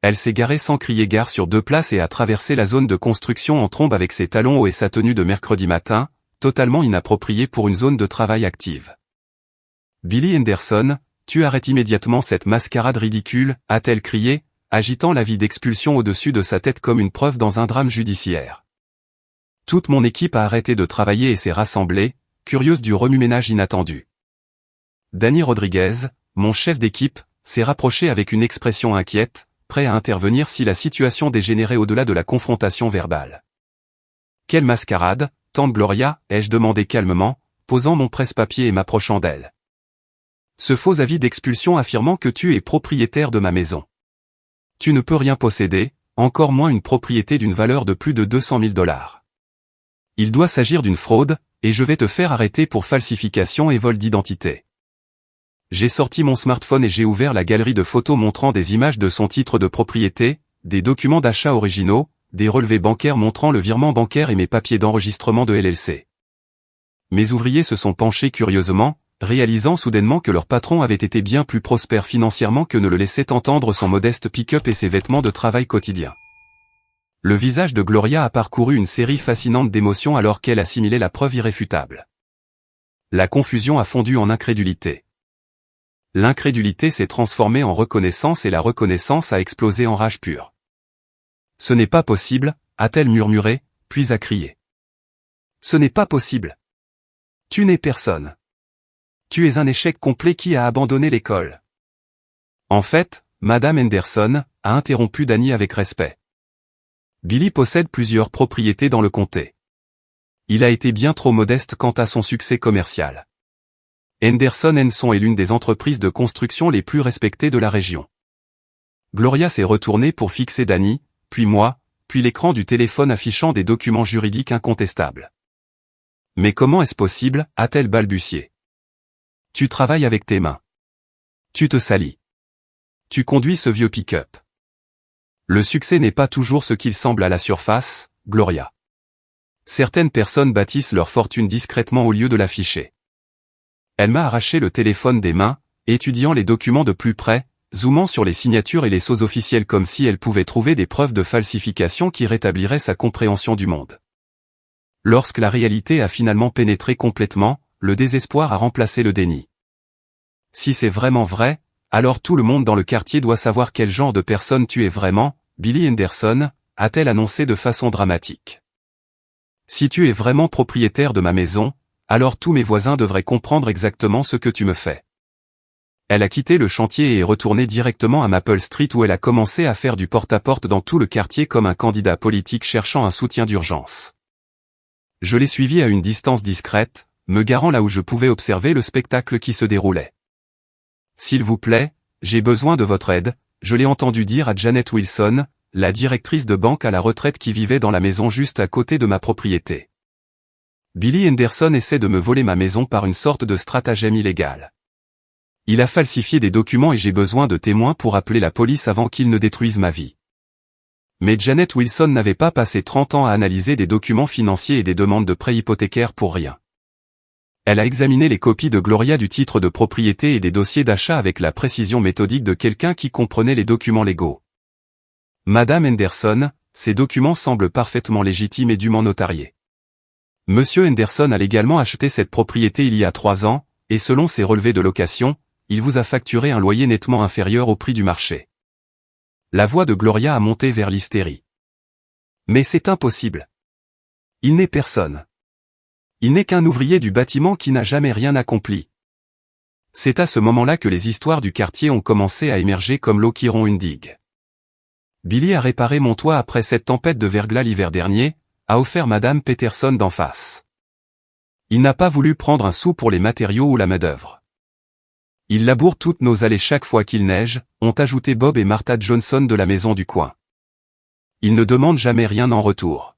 Elle s'est garée sans crier gare sur 2 places et a traversé la zone de construction en trombe avec ses talons hauts et sa tenue de mercredi matin, totalement inappropriée pour une zone de travail active. Billy Henderson, tu arrêtes immédiatement cette mascarade ridicule, a-t-elle crié, agitant l'avis d'expulsion au-dessus de sa tête comme une preuve dans un drame judiciaire. Toute mon équipe a arrêté de travailler et s'est rassemblée, curieuse du remue-ménage inattendu. Danny Rodriguez, mon chef d'équipe, s'est rapproché avec une expression inquiète, prêt à intervenir si la situation dégénérait au-delà de la confrontation verbale. Quelle mascarade, tante Gloria, ai-je demandé calmement, posant mon presse-papier et m'approchant d'elle. Ce faux avis d'expulsion affirmant que tu es propriétaire de ma maison. Tu ne peux rien posséder, encore moins une propriété d'une valeur de plus de 200 000 $. Il doit s'agir d'une fraude, et je vais te faire arrêter pour falsification et vol d'identité. J'ai sorti mon smartphone et j'ai ouvert la galerie de photos montrant des images de son titre de propriété, des documents d'achat originaux, des relevés bancaires montrant le virement bancaire et mes papiers d'enregistrement de LLC. Mes ouvriers se sont penchés curieusement, réalisant soudainement que leur patron avait été bien plus prospère financièrement que ne le laissait entendre son modeste pick-up et ses vêtements de travail quotidiens. Le visage de Gloria a parcouru une série fascinante d'émotions alors qu'elle assimilait la preuve irréfutable. La confusion a fondu en incrédulité. L'incrédulité s'est transformée en reconnaissance et la reconnaissance a explosé en rage pure. « Ce n'est pas possible », a-t-elle murmuré, puis a crié. « Ce n'est pas possible. Tu n'es personne. Tu es un échec complet qui a abandonné l'école. » En fait, Madame Henderson, a interrompu Danny avec respect. Billy possède plusieurs propriétés dans le comté. Il a été bien trop modeste quant à son succès commercial. Henderson & Son est l'une des entreprises de construction les plus respectées de la région. Gloria s'est retournée pour fixer Danny, puis moi, puis l'écran du téléphone affichant des documents juridiques incontestables. « Mais comment est-ce possible ?» a-t-elle balbutié. « Tu travailles avec tes mains. Tu te salis. Tu conduis ce vieux pick-up. Le succès n'est pas toujours ce qu'il semble à la surface, Gloria. Certaines personnes bâtissent leur fortune discrètement au lieu de l'afficher. » Elle m'a arraché le téléphone des mains, étudiant les documents de plus près, zoomant sur les signatures et les sceaux officiels comme si elle pouvait trouver des preuves de falsification qui rétabliraient sa compréhension du monde. Lorsque la réalité a finalement pénétré complètement, le désespoir a remplacé le déni. Si c'est vraiment vrai, alors tout le monde dans le quartier doit savoir quel genre de personne tu es vraiment, Billy Henderson, a-t-elle annoncé de façon dramatique. Si tu es vraiment propriétaire de ma maison, alors tous mes voisins devraient comprendre exactement ce que tu me fais. Elle a quitté le chantier et est retournée directement à Maple Street où elle a commencé à faire du porte-à-porte dans tout le quartier comme un candidat politique cherchant un soutien d'urgence. Je l'ai suivie à une distance discrète, me garant là où je pouvais observer le spectacle qui se déroulait. « S'il vous plaît, j'ai besoin de votre aide », je l'ai entendu dire à Janet Wilson, la directrice de banque à la retraite qui vivait dans la maison juste à côté de ma propriété. Billy Henderson essaie de me voler ma maison par une sorte de stratagème illégal. Il a falsifié des documents et j'ai besoin de témoins pour appeler la police avant qu'il ne détruise ma vie. Mais Janet Wilson n'avait pas passé 30 ans à analyser des documents financiers et des demandes de prêts hypothécaires pour rien. Elle a examiné les copies de Gloria du titre de propriété et des dossiers d'achat avec la précision méthodique de quelqu'un qui comprenait les documents légaux. Madame Henderson, ces documents semblent parfaitement légitimes et dûment notariés. Monsieur Henderson a légalement acheté cette propriété il y a 3 ans, et selon ses relevés de location, il vous a facturé un loyer nettement inférieur au prix du marché. La voix de Gloria a monté vers l'hystérie. Mais c'est impossible. Il n'est personne. Il n'est qu'un ouvrier du bâtiment qui n'a jamais rien accompli. C'est à ce moment-là que les histoires du quartier ont commencé à émerger comme l'eau qui rompt une digue. Billy a réparé mon toit après cette tempête de verglas l'hiver dernier, a offert Madame Peterson d'en face. Il n'a pas voulu prendre un sou pour les matériaux ou la main-d'œuvre. Il laboure toutes nos allées chaque fois qu'il neige, ont ajouté Bob et Martha Johnson de la maison du coin. Il ne demande jamais rien en retour.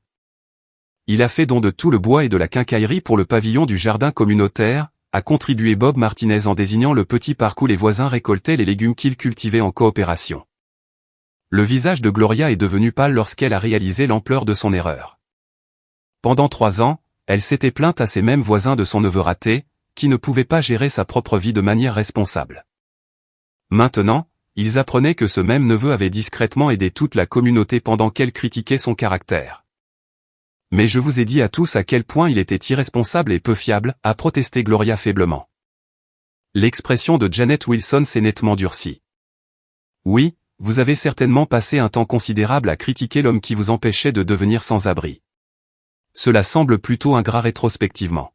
Il a fait don de tout le bois et de la quincaillerie pour le pavillon du jardin communautaire, a contribué Bob Martinez en désignant le petit parc où les voisins récoltaient les légumes qu'ils cultivaient en coopération. Le visage de Gloria est devenu pâle lorsqu'elle a réalisé l'ampleur de son erreur. Pendant 3 ans, elle s'était plainte à ses mêmes voisins de son neveu raté, qui ne pouvait pas gérer sa propre vie de manière responsable. Maintenant, ils apprenaient que ce même neveu avait discrètement aidé toute la communauté pendant qu'elle critiquait son caractère. « Mais je vous ai dit à tous à quel point il était irresponsable et peu fiable », a protesté Gloria faiblement. L'expression de Janet Wilson s'est nettement durcie. « Oui, vous avez certainement passé un temps considérable à critiquer l'homme qui vous empêchait de devenir sans-abri. Cela semble plutôt ingrat rétrospectivement. »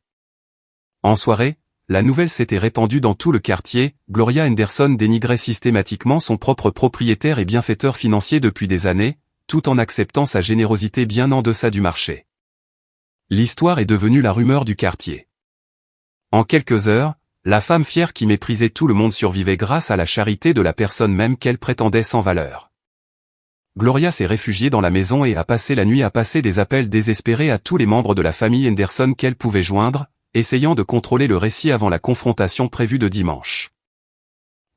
En soirée, la nouvelle s'était répandue dans tout le quartier, Gloria Henderson dénigrait systématiquement son propre propriétaire et bienfaiteur financier depuis des années, tout en acceptant sa générosité bien en deçà du marché. L'histoire est devenue la rumeur du quartier. En quelques heures, la femme fière qui méprisait tout le monde survivait grâce à la charité de la personne même qu'elle prétendait sans valeur. Gloria s'est réfugiée dans la maison et a passé la nuit à passer des appels désespérés à tous les membres de la famille Henderson qu'elle pouvait joindre, essayant de contrôler le récit avant la confrontation prévue de dimanche.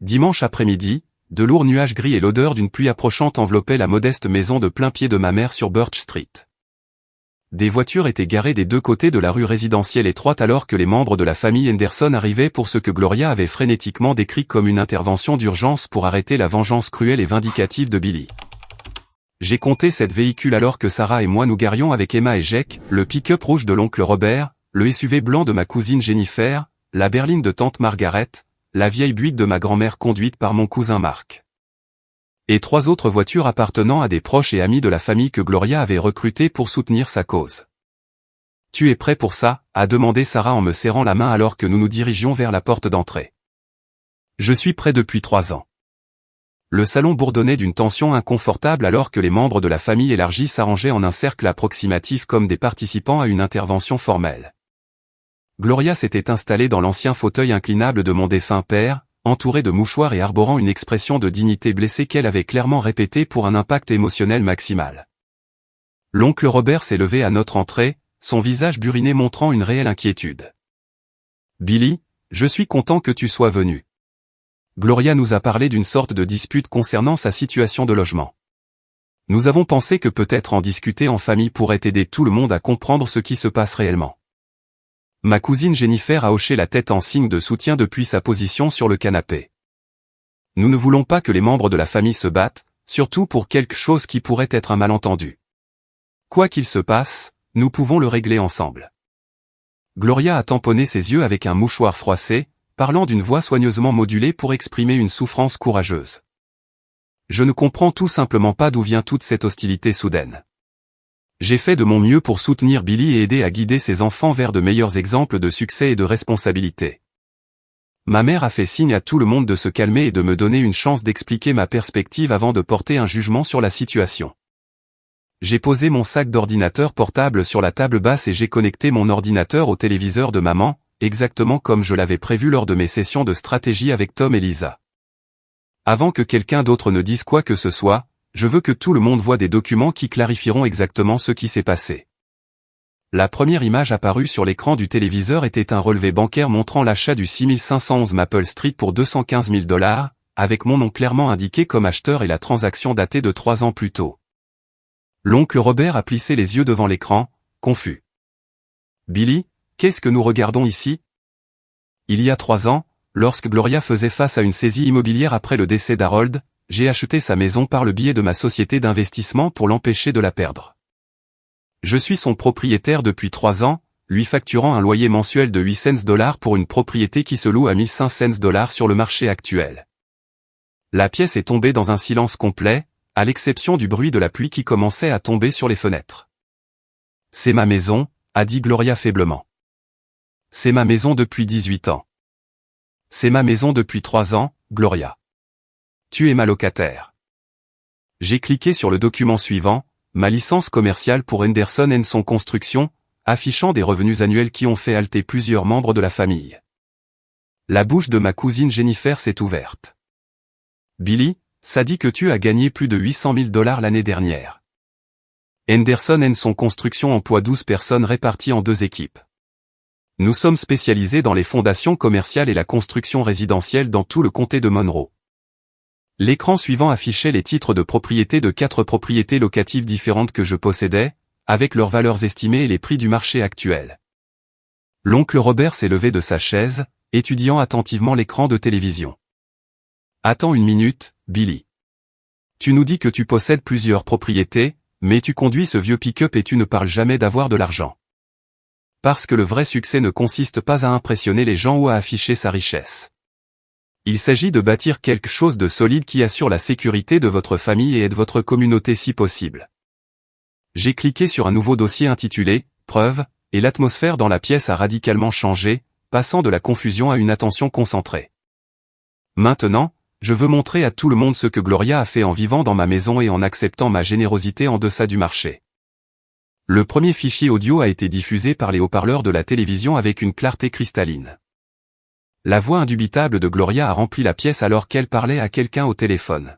Dimanche après-midi, de lourds nuages gris et l'odeur d'une pluie approchante enveloppaient la modeste maison de plain-pied de ma mère sur Birch Street. Des voitures étaient garées des deux côtés de la rue résidentielle étroite alors que les membres de la famille Henderson arrivaient pour ce que Gloria avait frénétiquement décrit comme une intervention d'urgence pour arrêter la vengeance cruelle et vindicative de Billy. J'ai compté 7 véhicules alors que Sarah et moi nous garions avec Emma et Jake, le pick-up rouge de l'oncle Robert, le SUV blanc de ma cousine Jennifer, la berline de tante Margaret, la vieille Buick de ma grand-mère conduite par mon cousin Marc. Et 3 autres voitures appartenant à des proches et amis de la famille que Gloria avait recrutés pour soutenir sa cause. « Tu es prêt pour ça ?» a demandé Sarah en me serrant la main alors que nous nous dirigions vers la porte d'entrée. « Je suis prêt depuis 3 ans. » Le salon bourdonnait d'une tension inconfortable alors que les membres de la famille élargie s'arrangeaient en un cercle approximatif comme des participants à une intervention formelle. Gloria s'était installée dans l'ancien fauteuil inclinable de mon défunt père, entourée de mouchoirs et arborant une expression de dignité blessée qu'elle avait clairement répétée pour un impact émotionnel maximal. L'oncle Robert s'est levé à notre entrée, son visage buriné montrant une réelle inquiétude. « Billy, je suis content que tu sois venu. » Gloria nous a parlé d'une sorte de dispute concernant sa situation de logement. Nous avons pensé que peut-être en discuter en famille pourrait aider tout le monde à comprendre ce qui se passe réellement. Ma cousine Jennifer a hoché la tête en signe de soutien depuis sa position sur le canapé. Nous ne voulons pas que les membres de la famille se battent, surtout pour quelque chose qui pourrait être un malentendu. Quoi qu'il se passe, nous pouvons le régler ensemble. Gloria a tamponné ses yeux avec un mouchoir froissé, parlant d'une voix soigneusement modulée pour exprimer une souffrance courageuse. Je ne comprends tout simplement pas d'où vient toute cette hostilité soudaine. J'ai fait de mon mieux pour soutenir Billy et aider à guider ses enfants vers de meilleurs exemples de succès et de responsabilité. Ma mère a fait signe à tout le monde de se calmer et de me donner une chance d'expliquer ma perspective avant de porter un jugement sur la situation. J'ai posé mon sac d'ordinateur portable sur la table basse et j'ai connecté mon ordinateur au téléviseur de maman, exactement comme je l'avais prévu lors de mes sessions de stratégie avec Tom et Lisa. Avant que quelqu'un d'autre ne dise quoi que ce soit, je veux que tout le monde voie des documents qui clarifieront exactement ce qui s'est passé. La première image apparue sur l'écran du téléviseur était un relevé bancaire montrant l'achat du 6511 Maple Street pour 215 000 $, avec mon nom clairement indiqué comme acheteur et la transaction datée de 3 ans plus tôt. L'oncle Robert a plissé les yeux devant l'écran, confus. « Billy, qu'est-ce que nous regardons ici ?» Il y a 3 ans, lorsque Gloria faisait face à une saisie immobilière après le décès d'Harold, j'ai acheté sa maison par le biais de ma société d'investissement pour l'empêcher de la perdre. Je suis son propriétaire depuis 3 ans, lui facturant un loyer mensuel de 8 cents $ pour une propriété qui se loue à 1500 $ sur le marché actuel. La pièce est tombée dans un silence complet, à l'exception du bruit de la pluie qui commençait à tomber sur les fenêtres. « C'est ma maison », a dit Gloria faiblement. « C'est ma maison depuis 18 ans. »« C'est ma maison depuis 3 ans, Gloria. » « Tu es ma locataire. » J'ai cliqué sur le document suivant, ma licence commerciale pour Henderson & Son Construction, affichant des revenus annuels qui ont fait halter plusieurs membres de la famille. La bouche de ma cousine Jennifer s'est ouverte. « Billy, ça dit que tu as gagné plus de 800 000 $ l'année dernière. » Henderson & Son Construction emploie 12 personnes réparties en 2 équipes. Nous sommes spécialisés dans les fondations commerciales et la construction résidentielle dans tout le comté de Monroe. L'écran suivant affichait les titres de propriété de 4 propriétés locatives différentes que je possédais, avec leurs valeurs estimées et les prix du marché actuel. L'oncle Robert s'est levé de sa chaise, étudiant attentivement l'écran de télévision. « Attends une minute, Billy. Tu nous dis que tu possèdes plusieurs propriétés, mais tu conduis ce vieux pick-up et tu ne parles jamais d'avoir de l'argent. Parce que le vrai succès ne consiste pas à impressionner les gens ou à afficher sa richesse. Il s'agit de bâtir quelque chose de solide qui assure la sécurité de votre famille et aide votre communauté si possible. » J'ai cliqué sur un nouveau dossier intitulé « Preuves » et l'atmosphère dans la pièce a radicalement changé, passant de la confusion à une attention concentrée. Maintenant, je veux montrer à tout le monde ce que Gloria a fait en vivant dans ma maison et en acceptant ma générosité en deçà du marché. Le premier fichier audio a été diffusé par les haut-parleurs de la télévision avec une clarté cristalline. La voix indubitable de Gloria a rempli la pièce alors qu'elle parlait à quelqu'un au téléphone.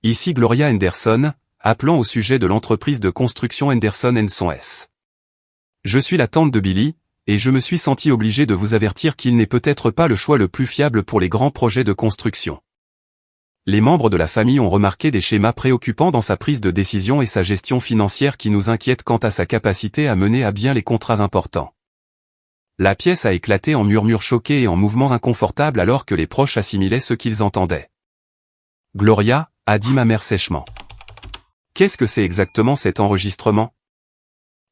Ici Gloria Henderson, appelant au sujet de l'entreprise de construction Henderson & Son S. Je suis la tante de Billy, et je me suis senti obligé de vous avertir qu'il n'est peut-être pas le choix le plus fiable pour les grands projets de construction. Les membres de la famille ont remarqué des schémas préoccupants dans sa prise de décision et sa gestion financière qui nous inquiètent quant à sa capacité à mener à bien les contrats importants. La pièce a éclaté en murmures choqués et en mouvements inconfortables alors que les proches assimilaient ce qu'ils entendaient. « Gloria », a dit ma mère sèchement. « Qu'est-ce que c'est exactement cet enregistrement ? »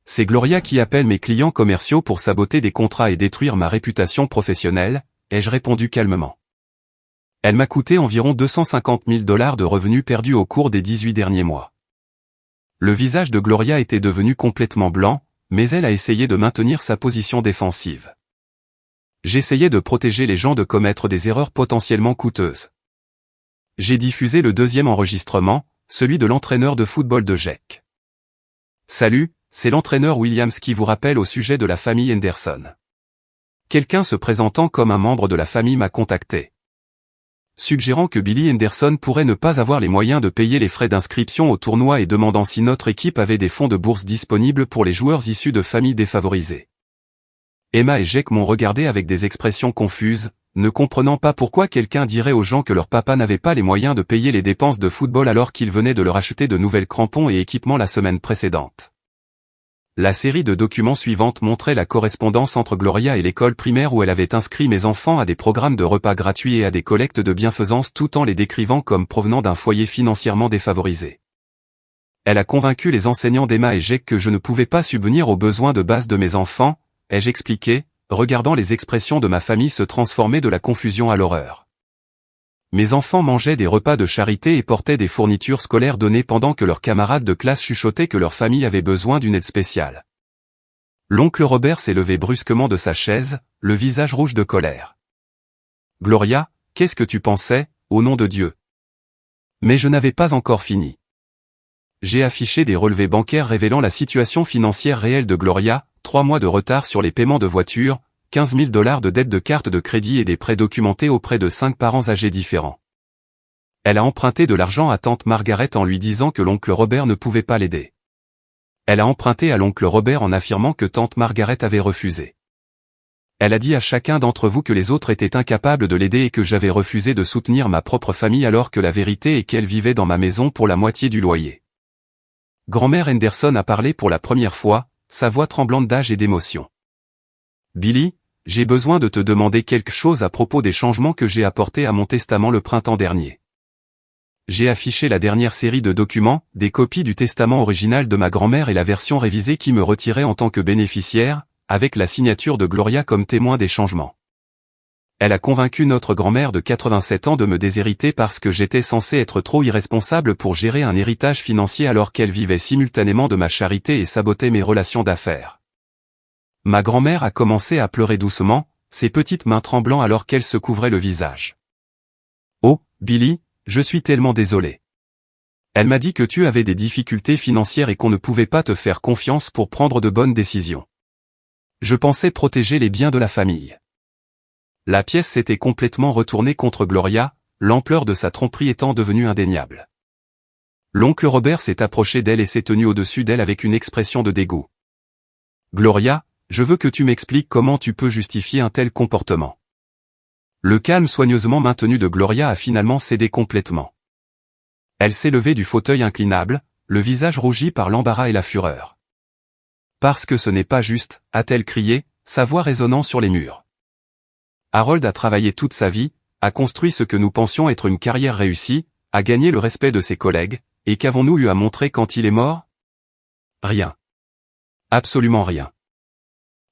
« C'est Gloria qui appelle mes clients commerciaux pour saboter des contrats et détruire ma réputation professionnelle, » ai-je répondu calmement. Elle m'a coûté environ 250 000 $ de revenus perdus au cours des 18 derniers mois. Le visage de Gloria était devenu complètement blanc, mais elle a essayé de maintenir sa position défensive. J'essayais de protéger les gens de commettre des erreurs potentiellement coûteuses. J'ai diffusé le deuxième enregistrement, celui de l'entraîneur de football de GEC. Salut, c'est l'entraîneur Williams qui vous rappelle au sujet de la famille Henderson. Quelqu'un se présentant comme un membre de la famille m'a contacté, suggérant que Billy Henderson pourrait ne pas avoir les moyens de payer les frais d'inscription au tournoi et demandant si notre équipe avait des fonds de bourse disponibles pour les joueurs issus de familles défavorisées. Emma et Jack m'ont regardé avec des expressions confuses, ne comprenant pas pourquoi quelqu'un dirait aux gens que leur papa n'avait pas les moyens de payer les dépenses de football alors qu'il venait de leur acheter de nouvelles crampons et équipements la semaine précédente. La série de documents suivante montrait la correspondance entre Gloria et l'école primaire où elle avait inscrit mes enfants à des programmes de repas gratuits et à des collectes de bienfaisance tout en les décrivant comme provenant d'un foyer financièrement défavorisé. Elle a convaincu les enseignants d'Emma et Jack que je ne pouvais pas subvenir aux besoins de base de mes enfants, ai-je expliqué, regardant les expressions de ma famille se transformer de la confusion à l'horreur. Mes enfants mangeaient des repas de charité et portaient des fournitures scolaires données pendant que leurs camarades de classe chuchotaient que leur famille avait besoin d'une aide spéciale. L'oncle Robert s'est levé brusquement de sa chaise, le visage rouge de colère. « Gloria, qu'est-ce que tu pensais, au nom de Dieu ?» Mais je n'avais pas encore fini. J'ai affiché des relevés bancaires révélant la situation financière réelle de Gloria, 3 mois de retard sur les paiements de voitures, 15 000 $ de dettes de carte de crédit et des prêts documentés auprès de 5 parents âgés différents. Elle a emprunté de l'argent à tante Margaret en lui disant que l'oncle Robert ne pouvait pas l'aider. Elle a emprunté à l'oncle Robert en affirmant que tante Margaret avait refusé. Elle a dit à chacun d'entre vous que les autres étaient incapables de l'aider et que j'avais refusé de soutenir ma propre famille alors que la vérité est qu'elle vivait dans ma maison pour la moitié du loyer. Grand-mère Henderson a parlé pour la première fois, sa voix tremblante d'âge et d'émotion. Billy, j'ai besoin de te demander quelque chose à propos des changements que j'ai apportés à mon testament le printemps dernier. J'ai affiché la dernière série de documents, des copies du testament original de ma grand-mère et la version révisée qui me retirait en tant que bénéficiaire, avec la signature de Gloria comme témoin des changements. Elle a convaincu notre grand-mère de 87 ans de me déshériter parce que j'étais censé être trop irresponsable pour gérer un héritage financier alors qu'elle vivait simultanément de ma charité et sabotait mes relations d'affaires. Ma grand-mère a commencé à pleurer doucement, ses petites mains tremblant alors qu'elle se couvrait le visage. « Oh, Billy, je suis tellement désolé. Elle m'a dit que tu avais des difficultés financières et qu'on ne pouvait pas te faire confiance pour prendre de bonnes décisions. Je pensais protéger les biens de la famille. » La pièce s'était complètement retournée contre Gloria, l'ampleur de sa tromperie étant devenue indéniable. L'oncle Robert s'est approché d'elle et s'est tenu au-dessus d'elle avec une expression de dégoût. « Gloria, je veux que tu m'expliques comment tu peux justifier un tel comportement. » Le calme soigneusement maintenu de Gloria a finalement cédé complètement. Elle s'est levée du fauteuil inclinable, le visage rougi par l'embarras et la fureur. « Parce que ce n'est pas juste, a-t-elle crié, sa voix résonnant sur les murs. Harold a travaillé toute sa vie, a construit ce que nous pensions être une carrière réussie, a gagné le respect de ses collègues, et qu'avons-nous eu à montrer quand il est mort? Rien. Absolument rien.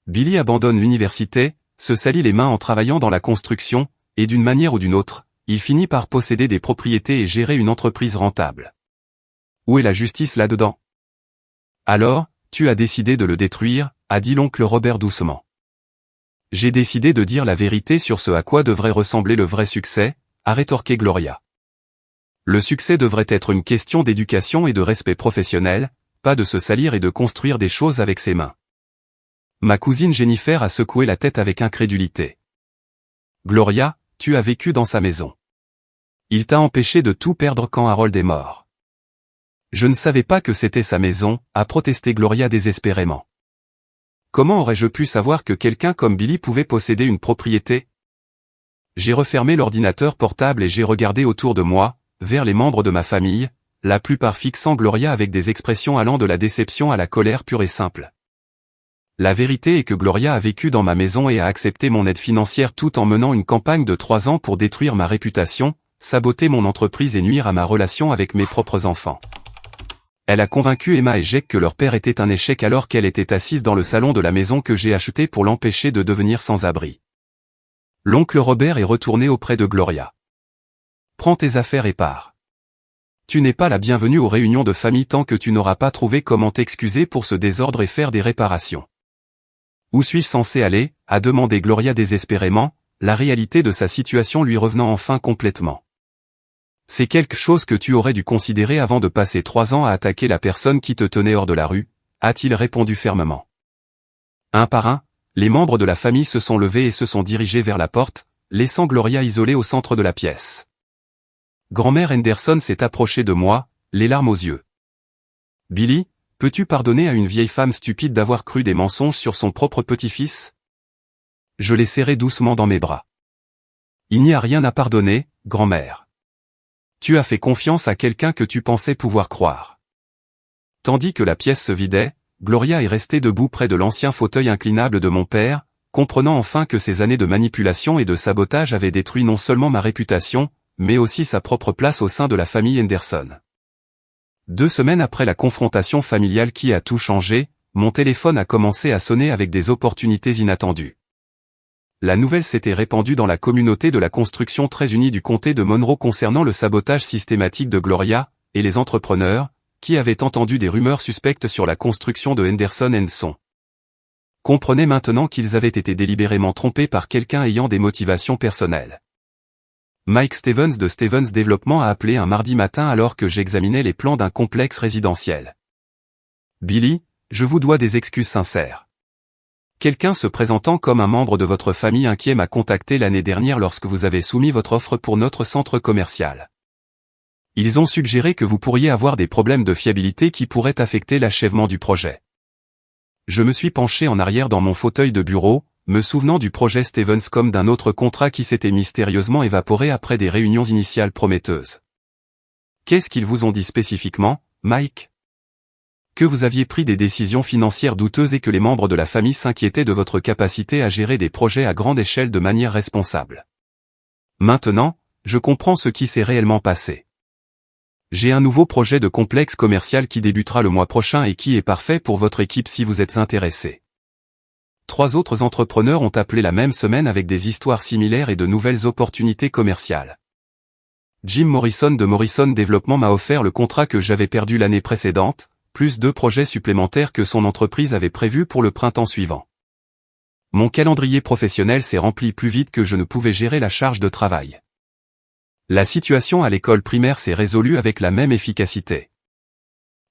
Billy abandonne l'université, se salit les mains en travaillant dans la construction, et d'une manière ou d'une autre, il finit par posséder des propriétés et gérer une entreprise rentable. Où est la justice là-dedans? Alors, tu as décidé de le détruire, a dit l'oncle Robert doucement. J'ai décidé de dire la vérité sur ce à quoi devrait ressembler le vrai succès, a rétorqué Gloria. Le succès devrait être une question d'éducation et de respect professionnel, pas de se salir et de construire des choses avec ses mains. Ma cousine Jennifer a secoué la tête avec incrédulité. Gloria, tu as vécu dans sa maison. Il t'a empêché de tout perdre quand Harold est mort. Je ne savais pas que c'était sa maison, a protesté Gloria désespérément. Comment aurais-je pu savoir que quelqu'un comme Billy pouvait posséder une propriété? J'ai refermé l'ordinateur portable et j'ai regardé autour de moi, vers les membres de ma famille, la plupart fixant Gloria avec des expressions allant de la déception à la colère pure et simple. La vérité est que Gloria a vécu dans ma maison et a accepté mon aide financière tout en menant une campagne de 3 ans pour détruire ma réputation, saboter mon entreprise et nuire à ma relation avec mes propres enfants. Elle a convaincu Emma et Jake que leur père était un échec alors qu'elle était assise dans le salon de la maison que j'ai achetée pour l'empêcher de devenir sans abri. L'oncle Robert est retourné auprès de Gloria. Prends tes affaires et pars. Tu n'es pas la bienvenue aux réunions de famille tant que tu n'auras pas trouvé comment t'excuser pour ce désordre et faire des réparations. Où suis-je censé aller, a demandé Gloria désespérément, la réalité de sa situation lui revenant enfin complètement. C'est quelque chose que tu aurais dû considérer avant de passer 3 ans à attaquer la personne qui te tenait hors de la rue, a-t-il répondu fermement. Un par un, les membres de la famille se sont levés et se sont dirigés vers la porte, laissant Gloria isolée au centre de la pièce. Grand-mère Henderson s'est approchée de moi, les larmes aux yeux. Billy, peux-tu pardonner à une vieille femme stupide d'avoir cru des mensonges sur son propre petit-fils? Je l'ai serré doucement dans mes bras. Il n'y a rien à pardonner, grand-mère. Tu as fait confiance à quelqu'un que tu pensais pouvoir croire. Tandis que la pièce se vidait, Gloria est restée debout près de l'ancien fauteuil inclinable de mon père, comprenant enfin que ces années de manipulation et de sabotage avaient détruit non seulement ma réputation, mais aussi sa propre place au sein de la famille Henderson. 2 semaines après la confrontation familiale qui a tout changé, mon téléphone a commencé à sonner avec des opportunités inattendues. La nouvelle s'était répandue dans la communauté de la construction très unie du comté de Monroe concernant le sabotage systématique de Gloria, et les entrepreneurs, qui avaient entendu des rumeurs suspectes sur la construction de Henderson & Son. Comprenaient maintenant qu'ils avaient été délibérément trompés par quelqu'un ayant des motivations personnelles. Mike Stevens de Stevens Développement a appelé un mardi matin alors que j'examinais les plans d'un complexe résidentiel. Billy, je vous dois des excuses sincères. Quelqu'un se présentant comme un membre de votre famille inquiet m'a contacté l'année dernière lorsque vous avez soumis votre offre pour notre centre commercial. Ils ont suggéré que vous pourriez avoir des problèmes de fiabilité qui pourraient affecter l'achèvement du projet. Je me suis penché en arrière dans mon fauteuil de bureau, me souvenant du projet Stevens comme d'un autre contrat qui s'était mystérieusement évaporé après des réunions initiales prometteuses. Qu'est-ce qu'ils vous ont dit spécifiquement, Mike? Que vous aviez pris des décisions financières douteuses et que les membres de la famille s'inquiétaient de votre capacité à gérer des projets à grande échelle de manière responsable. Maintenant, je comprends ce qui s'est réellement passé. J'ai un nouveau projet de complexe commercial qui débutera le mois prochain et qui est parfait pour votre équipe si vous êtes intéressé. 3 autres entrepreneurs ont appelé la même semaine avec des histoires similaires et de nouvelles opportunités commerciales. Jim Morrison de Morrison Développement m'a offert le contrat que j'avais perdu l'année précédente, plus 2 projets supplémentaires que son entreprise avait prévus pour le printemps suivant. Mon calendrier professionnel s'est rempli plus vite que je ne pouvais gérer la charge de travail. La situation à l'école primaire s'est résolue avec la même efficacité.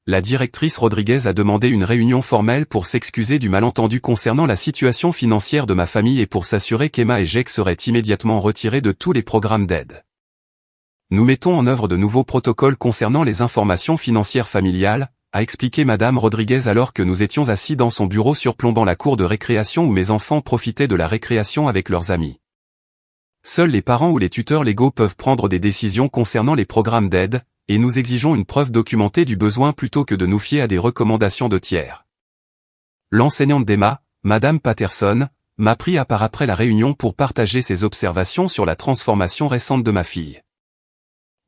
La directrice Rodriguez a demandé une réunion formelle pour s'excuser du malentendu concernant la situation financière de ma famille et pour s'assurer qu'Emma et Jake seraient immédiatement retirés de tous les programmes d'aide. Nous mettons en œuvre de nouveaux protocoles concernant les informations financières familiales, a expliqué Madame Rodriguez alors que nous étions assis dans son bureau surplombant la cour de récréation où mes enfants profitaient de la récréation avec leurs amis. Seuls les parents ou les tuteurs légaux peuvent prendre des décisions concernant les programmes d'aide, et nous exigeons une preuve documentée du besoin plutôt que de nous fier à des recommandations de tiers. L'enseignante d'Emma, Madame Patterson, m'a pris à part après la réunion pour partager ses observations sur la transformation récente de ma fille.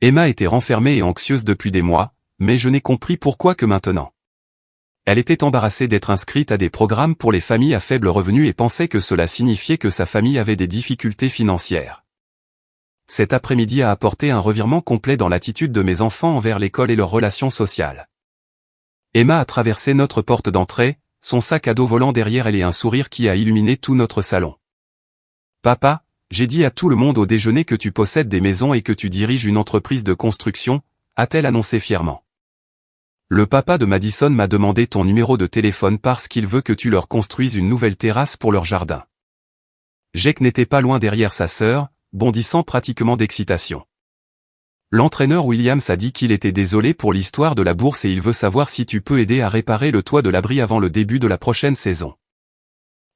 Emma était renfermée et anxieuse depuis des mois, mais je n'ai compris pourquoi que maintenant. Elle était embarrassée d'être inscrite à des programmes pour les familles à faible revenu et pensait que cela signifiait que sa famille avait des difficultés financières. Cet après-midi a apporté un revirement complet dans l'attitude de mes enfants envers l'école et leurs relations sociales. Emma a traversé notre porte d'entrée, son sac à dos volant derrière elle et un sourire qui a illuminé tout notre salon. « Papa, j'ai dit à tout le monde au déjeuner que tu possèdes des maisons et que tu diriges une entreprise de construction », a-t-elle annoncé fièrement. Le papa de Madison m'a demandé ton numéro de téléphone parce qu'il veut que tu leur construises une nouvelle terrasse pour leur jardin. Jake n'était pas loin derrière sa sœur, bondissant pratiquement d'excitation. L'entraîneur Williams a dit qu'il était désolé pour l'histoire de la bourse et il veut savoir si tu peux aider à réparer le toit de l'abri avant le début de la prochaine saison.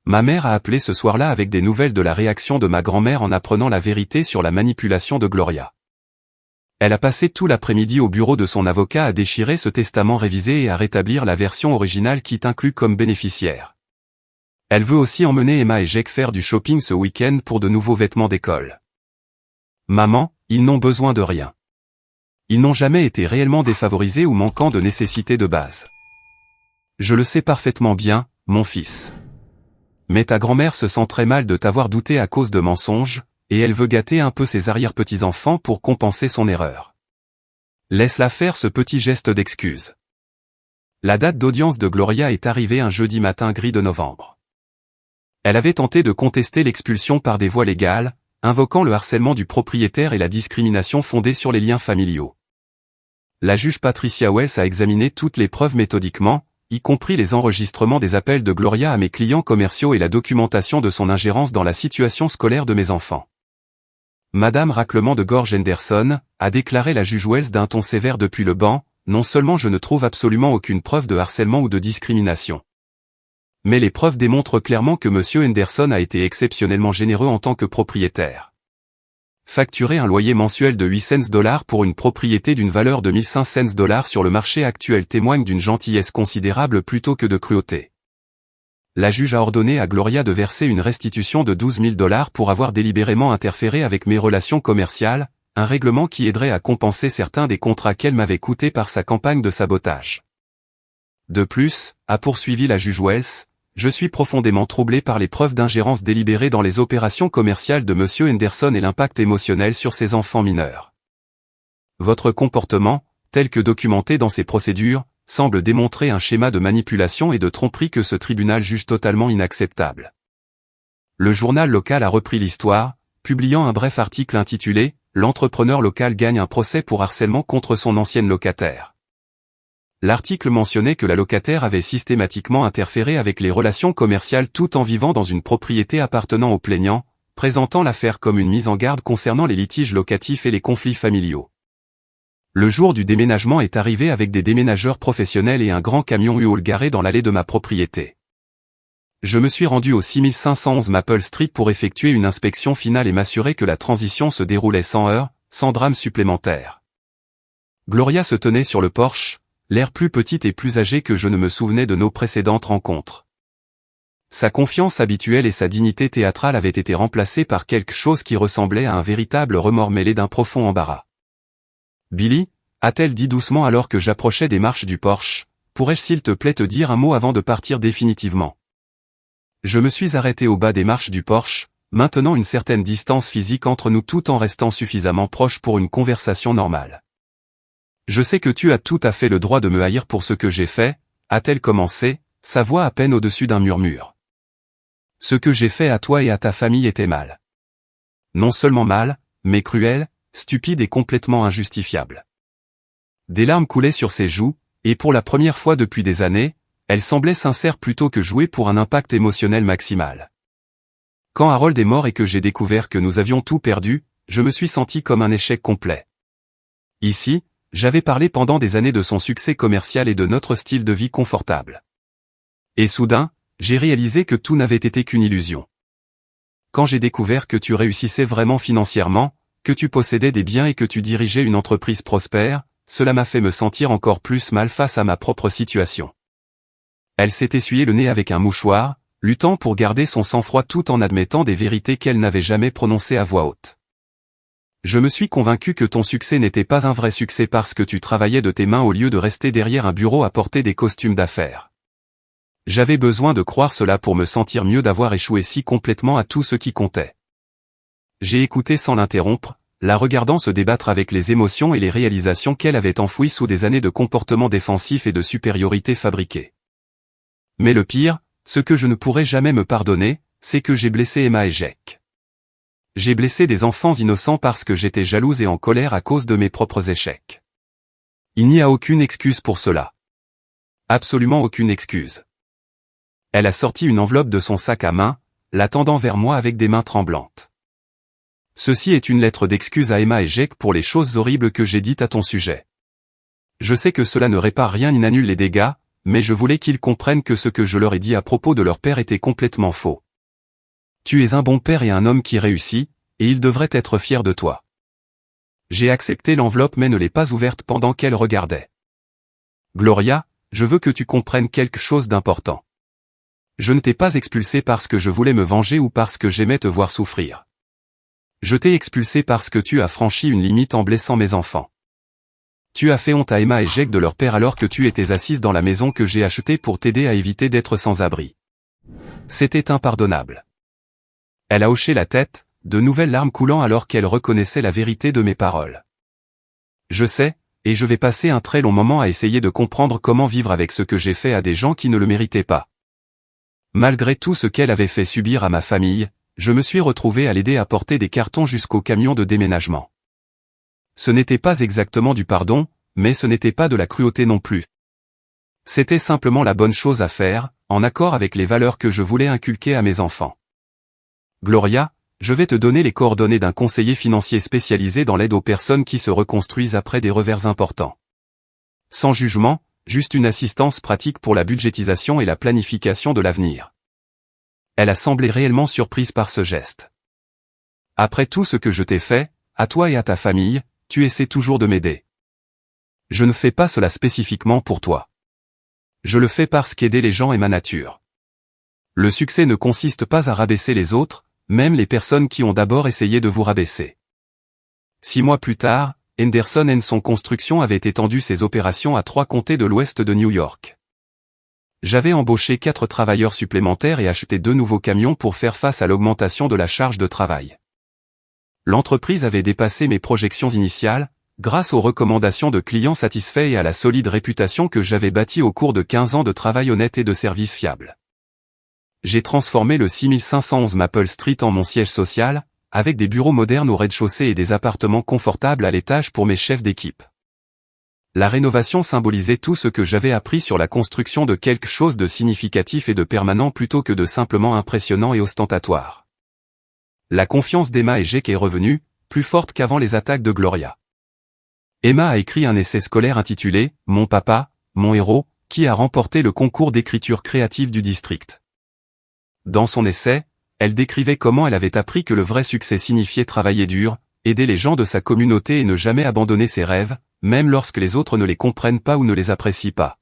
Ma mère a appelé ce soir-là avec des nouvelles de la réaction de ma grand-mère en apprenant la vérité sur la manipulation de Gloria. Elle a passé tout l'après-midi au bureau de son avocat à déchirer ce testament révisé et à rétablir la version originale qui t'inclut comme bénéficiaire. Elle veut aussi emmener Emma et Jake faire du shopping ce week-end pour de nouveaux vêtements d'école. Maman, ils n'ont besoin de rien. Ils n'ont jamais été réellement défavorisés ou manquant de nécessités de base. Je le sais parfaitement bien, mon fils. Mais ta grand-mère se sent très mal de t'avoir douté à cause de mensonges, et elle veut gâter un peu ses arrière-petits-enfants pour compenser son erreur. Laisse-la faire ce petit geste d'excuse. La date d'audience de Gloria est arrivée un jeudi matin gris de novembre. Elle avait tenté de contester l'expulsion par des voies légales, invoquant le harcèlement du propriétaire et la discrimination fondée sur les liens familiaux. La juge Patricia Wells a examiné toutes les preuves méthodiquement, y compris les enregistrements des appels de Gloria à mes clients commerciaux et la documentation de son ingérence dans la situation scolaire de mes enfants. Madame Raclement de Gorge Henderson, a déclaré la juge Wells d'un ton sévère depuis le banc, non seulement je ne trouve absolument aucune preuve de harcèlement ou de discrimination. Mais les preuves démontrent clairement que M. Henderson a été exceptionnellement généreux en tant que propriétaire. Facturer un loyer mensuel de 8 cents $ pour une propriété d'une valeur de 1500 $ sur le marché actuel témoigne d'une gentillesse considérable plutôt que de cruauté. La juge a ordonné à Gloria de verser une restitution de 12 000 $ pour avoir délibérément interféré avec mes relations commerciales, un règlement qui aiderait à compenser certains des contrats qu'elle m'avait coûtés par sa campagne de sabotage. De plus, a poursuivi la juge Wells, je suis profondément troublé par les preuves d'ingérence délibérée dans les opérations commerciales de M. Henderson et l'impact émotionnel sur ses enfants mineurs. Votre comportement, tel que documenté dans ces procédures, semble démontrer un schéma de manipulation et de tromperie que ce tribunal juge totalement inacceptable. Le journal local a repris l'histoire, publiant un bref article intitulé « L'entrepreneur local gagne un procès pour harcèlement contre son ancienne locataire ». L'article mentionnait que la locataire avait systématiquement interféré avec les relations commerciales tout en vivant dans une propriété appartenant au plaignant, présentant l'affaire comme une mise en garde concernant les litiges locatifs et les conflits familiaux. Le jour du déménagement est arrivé avec des déménageurs professionnels et un grand camion U-Haul garé dans l'allée de ma propriété. Je me suis rendu au 6511 Maple Street pour effectuer une inspection finale et m'assurer que la transition se déroulait sans heurts, sans drame supplémentaire. Gloria se tenait sur le porche, l'air plus petite et plus âgée que je ne me souvenais de nos précédentes rencontres. Sa confiance habituelle et sa dignité théâtrale avaient été remplacées par quelque chose qui ressemblait à un véritable remords mêlé d'un profond embarras. « Billy » a-t-elle dit doucement alors que j'approchais des marches du porche, « pourrais-je s'il te plaît te dire un mot avant de partir définitivement ?» Je me suis arrêté au bas des marches du porche, maintenant une certaine distance physique entre nous tout en restant suffisamment proche pour une conversation normale. « Je sais que tu as tout à fait le droit de me haïr pour ce que j'ai fait, » a-t-elle commencé, sa voix à peine au-dessus d'un murmure. « Ce que j'ai fait à toi et à ta famille était mal. Non seulement mal, mais cruel, stupide et complètement injustifiable. » Des larmes coulaient sur ses joues, et pour la première fois depuis des années, elles semblaient sincères plutôt que jouées pour un impact émotionnel maximal. Quand Harold est mort et que j'ai découvert que nous avions tout perdu, je me suis senti comme un échec complet. Ici, j'avais parlé pendant des années de son succès commercial et de notre style de vie confortable. Et soudain, j'ai réalisé que tout n'avait été qu'une illusion. Quand j'ai découvert que tu réussissais vraiment financièrement, que tu possédais des biens et que tu dirigeais une entreprise prospère, cela m'a fait me sentir encore plus mal face à ma propre situation. Elle s'est essuyé le nez avec un mouchoir, luttant pour garder son sang-froid tout en admettant des vérités qu'elle n'avait jamais prononcées à voix haute. Je me suis convaincu que ton succès n'était pas un vrai succès parce que tu travaillais de tes mains au lieu de rester derrière un bureau à porter des costumes d'affaires. J'avais besoin de croire cela pour me sentir mieux d'avoir échoué si complètement à tout ce qui comptait. J'ai écouté sans l'interrompre, la regardant se débattre avec les émotions et les réalisations qu'elle avait enfouies sous des années de comportement défensif et de supériorité fabriquée. Mais le pire, ce que je ne pourrai jamais me pardonner, c'est que j'ai blessé Emma et Jake. J'ai blessé des enfants innocents parce que j'étais jalouse et en colère à cause de mes propres échecs. Il n'y a aucune excuse pour cela. Absolument aucune excuse. Elle a sorti une enveloppe de son sac à main, la tendant vers moi avec des mains tremblantes. Ceci est une lettre d'excuse à Emma et Jake pour les choses horribles que j'ai dites à ton sujet. Je sais que cela ne répare rien ni n'annule les dégâts, mais je voulais qu'ils comprennent que ce que je leur ai dit à propos de leur père était complètement faux. Tu es un bon père et un homme qui réussit, et ils devraient être fiers de toi. J'ai accepté l'enveloppe mais ne l'ai pas ouverte pendant qu'elle regardait. Gloria, je veux que tu comprennes quelque chose d'important. Je ne t'ai pas expulsé parce que je voulais me venger ou parce que j'aimais te voir souffrir. Je t'ai expulsé parce que tu as franchi une limite en blessant mes enfants. Tu as fait honte à Emma et Jake de leur père alors que tu étais assise dans la maison que j'ai achetée pour t'aider à éviter d'être sans abri. C'était impardonnable. Elle a hoché la tête, de nouvelles larmes coulant alors qu'elle reconnaissait la vérité de mes paroles. Je sais, et je vais passer un très long moment à essayer de comprendre comment vivre avec ce que j'ai fait à des gens qui ne le méritaient pas. Malgré tout ce qu'elle avait fait subir à ma famille, je me suis retrouvé à l'aider à porter des cartons jusqu'au camion de déménagement. Ce n'était pas exactement du pardon, mais ce n'était pas de la cruauté non plus. C'était simplement la bonne chose à faire, en accord avec les valeurs que je voulais inculquer à mes enfants. Gloria, je vais te donner les coordonnées d'un conseiller financier spécialisé dans l'aide aux personnes qui se reconstruisent après des revers importants. Sans jugement, juste une assistance pratique pour la budgétisation et la planification de l'avenir. Elle a semblé réellement surprise par ce geste. Après tout ce que je t'ai fait, à toi et à ta famille, tu essaies toujours de m'aider. Je ne fais pas cela spécifiquement pour toi. Je le fais parce qu'aider les gens est ma nature. Le succès ne consiste pas à rabaisser les autres, même les personnes qui ont d'abord essayé de vous rabaisser. 6 mois plus tard, Henderson & Son Construction avait étendu ses opérations à 3 comtés de l'ouest de New York. J'avais embauché 4 travailleurs supplémentaires et acheté 2 nouveaux camions pour faire face à l'augmentation de la charge de travail. L'entreprise avait dépassé mes projections initiales, grâce aux recommandations de clients satisfaits et à la solide réputation que j'avais bâtie au cours de 15 ans de travail honnête et de services fiables. J'ai transformé le 6511 Maple Street en mon siège social, avec des bureaux modernes au rez-de-chaussée et des appartements confortables à l'étage pour mes chefs d'équipe. La rénovation symbolisait tout ce que j'avais appris sur la construction de quelque chose de significatif et de permanent plutôt que de simplement impressionnant et ostentatoire. La confiance d'Emma et Jake est revenue, plus forte qu'avant les attaques de Gloria. Emma a écrit un essai scolaire intitulé « Mon papa, mon héros », qui a remporté le concours d'écriture créative du district. Dans son essai, elle décrivait comment elle avait appris que le vrai succès signifiait travailler dur, aider les gens de sa communauté et ne jamais abandonner ses rêves, même lorsque les autres ne les comprennent pas ou ne les apprécient pas.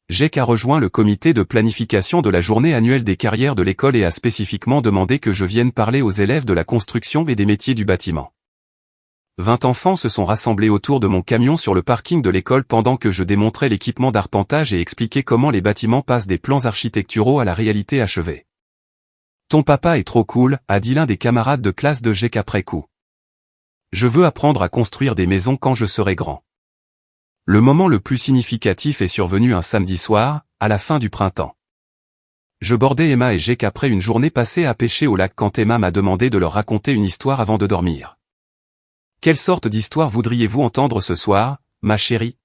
Jake a rejoint le comité de planification de la journée annuelle des carrières de l'école et a spécifiquement demandé que je vienne parler aux élèves de la construction et des métiers du bâtiment. 20 enfants se sont rassemblés autour de mon camion sur le parking de l'école pendant que je démontrais l'équipement d'arpentage et expliquais comment les bâtiments passent des plans architecturaux à la réalité achevée. Ton papa est trop cool, a dit l'un des camarades de classe de Jake après coup. Je veux apprendre à construire des maisons quand je serai grand. Le moment le plus significatif est survenu un samedi soir, à la fin du printemps. Je bordais Emma et Jake après une journée passée à pêcher au lac quand Emma m'a demandé de leur raconter une histoire avant de dormir. Quelle sorte d'histoire voudriez-vous entendre ce soir, ma chérie?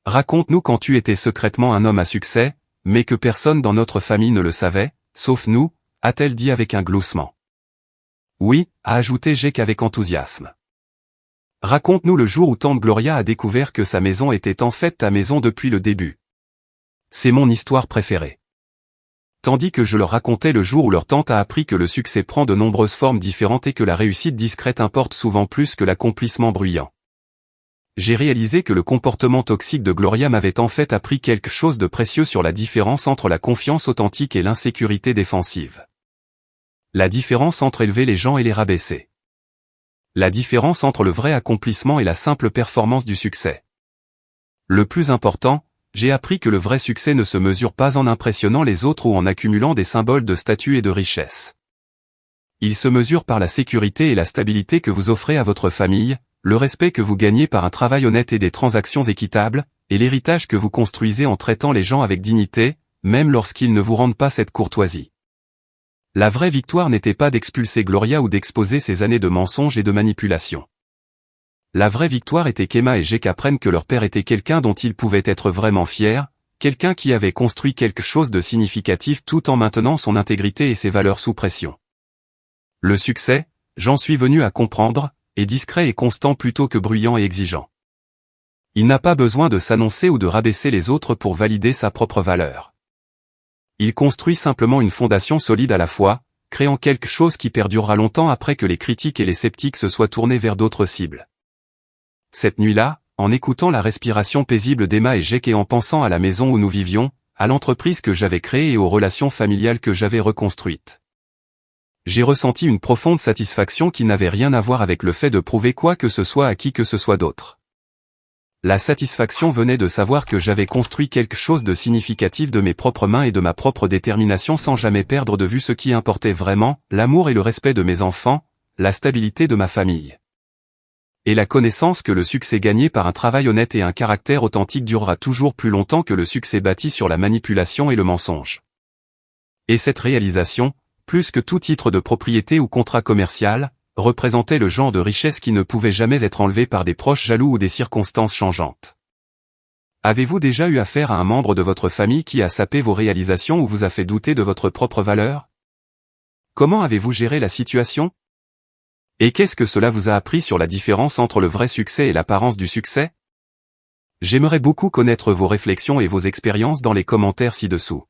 Raconte-nous quand tu étais secrètement un homme à succès, mais que personne dans notre famille ne le savait, sauf nous, a-t-elle dit avec un gloussement. Oui, a ajouté Jake avec enthousiasme. Raconte-nous le jour où tante Gloria a découvert que sa maison était en fait ta maison depuis le début. C'est mon histoire préférée. Tandis que je leur racontais le jour où leur tante a appris que le succès prend de nombreuses formes différentes et que la réussite discrète importe souvent plus que l'accomplissement bruyant. J'ai réalisé que le comportement toxique de Gloria m'avait en fait appris quelque chose de précieux sur la différence entre la confiance authentique et l'insécurité défensive. La différence entre élever les gens et les rabaisser. La différence entre le vrai accomplissement et la simple performance du succès. Le plus important, j'ai appris que le vrai succès ne se mesure pas en impressionnant les autres ou en accumulant des symboles de statut et de richesse. Il se mesure par la sécurité et la stabilité que vous offrez à votre famille, le respect que vous gagnez par un travail honnête et des transactions équitables, et l'héritage que vous construisez en traitant les gens avec dignité, même lorsqu'ils ne vous rendent pas cette courtoisie. La vraie victoire n'était pas d'expulser Gloria ou d'exposer ses années de mensonges et de manipulation. La vraie victoire était qu'Emma et Jake apprennent que leur père était quelqu'un dont ils pouvaient être vraiment fiers, quelqu'un qui avait construit quelque chose de significatif tout en maintenant son intégrité et ses valeurs sous pression. Le succès, j'en suis venu à comprendre, est discret et constant plutôt que bruyant et exigeant. Il n'a pas besoin de s'annoncer ou de rabaisser les autres pour valider sa propre valeur. Il construit simplement une fondation solide à la fois, créant quelque chose qui perdurera longtemps après que les critiques et les sceptiques se soient tournés vers d'autres cibles. Cette nuit-là, en écoutant la respiration paisible d'Emma et Jake et en pensant à la maison où nous vivions, à l'entreprise que j'avais créée et aux relations familiales que j'avais reconstruites. J'ai ressenti une profonde satisfaction qui n'avait rien à voir avec le fait de prouver quoi que ce soit à qui que ce soit d'autre. La satisfaction venait de savoir que j'avais construit quelque chose de significatif de mes propres mains et de ma propre détermination sans jamais perdre de vue ce qui importait vraiment, l'amour et le respect de mes enfants, la stabilité de ma famille. Et la connaissance que le succès gagné par un travail honnête et un caractère authentique durera toujours plus longtemps que le succès bâti sur la manipulation et le mensonge. Et cette réalisation, plus que tout titre de propriété ou contrat commercial, représentait le genre de richesse qui ne pouvait jamais être enlevé par des proches jaloux ou des circonstances changeantes. Avez-vous déjà eu affaire à un membre de votre famille qui a sapé vos réalisations ou vous a fait douter de votre propre valeur? Comment avez-vous géré la situation? Et qu'est-ce que cela vous a appris sur la différence entre le vrai succès et l'apparence du succès? J'aimerais beaucoup connaître vos réflexions et vos expériences dans les commentaires ci-dessous.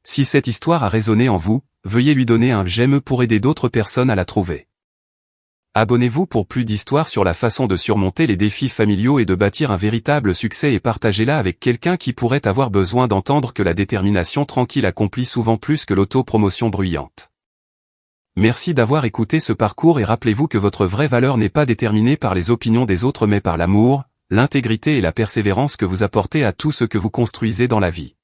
Si cette histoire a résonné en vous, veuillez lui donner un j'aime pour aider d'autres personnes à la trouver. Abonnez-vous pour plus d'histoires sur la façon de surmonter les défis familiaux et de bâtir un véritable succès et partagez-la avec quelqu'un qui pourrait avoir besoin d'entendre que la détermination tranquille accomplit souvent plus que l'auto-promotion bruyante. Merci d'avoir écouté ce parcours et rappelez-vous que votre vraie valeur n'est pas déterminée par les opinions des autres mais par l'amour, l'intégrité et la persévérance que vous apportez à tout ce que vous construisez dans la vie.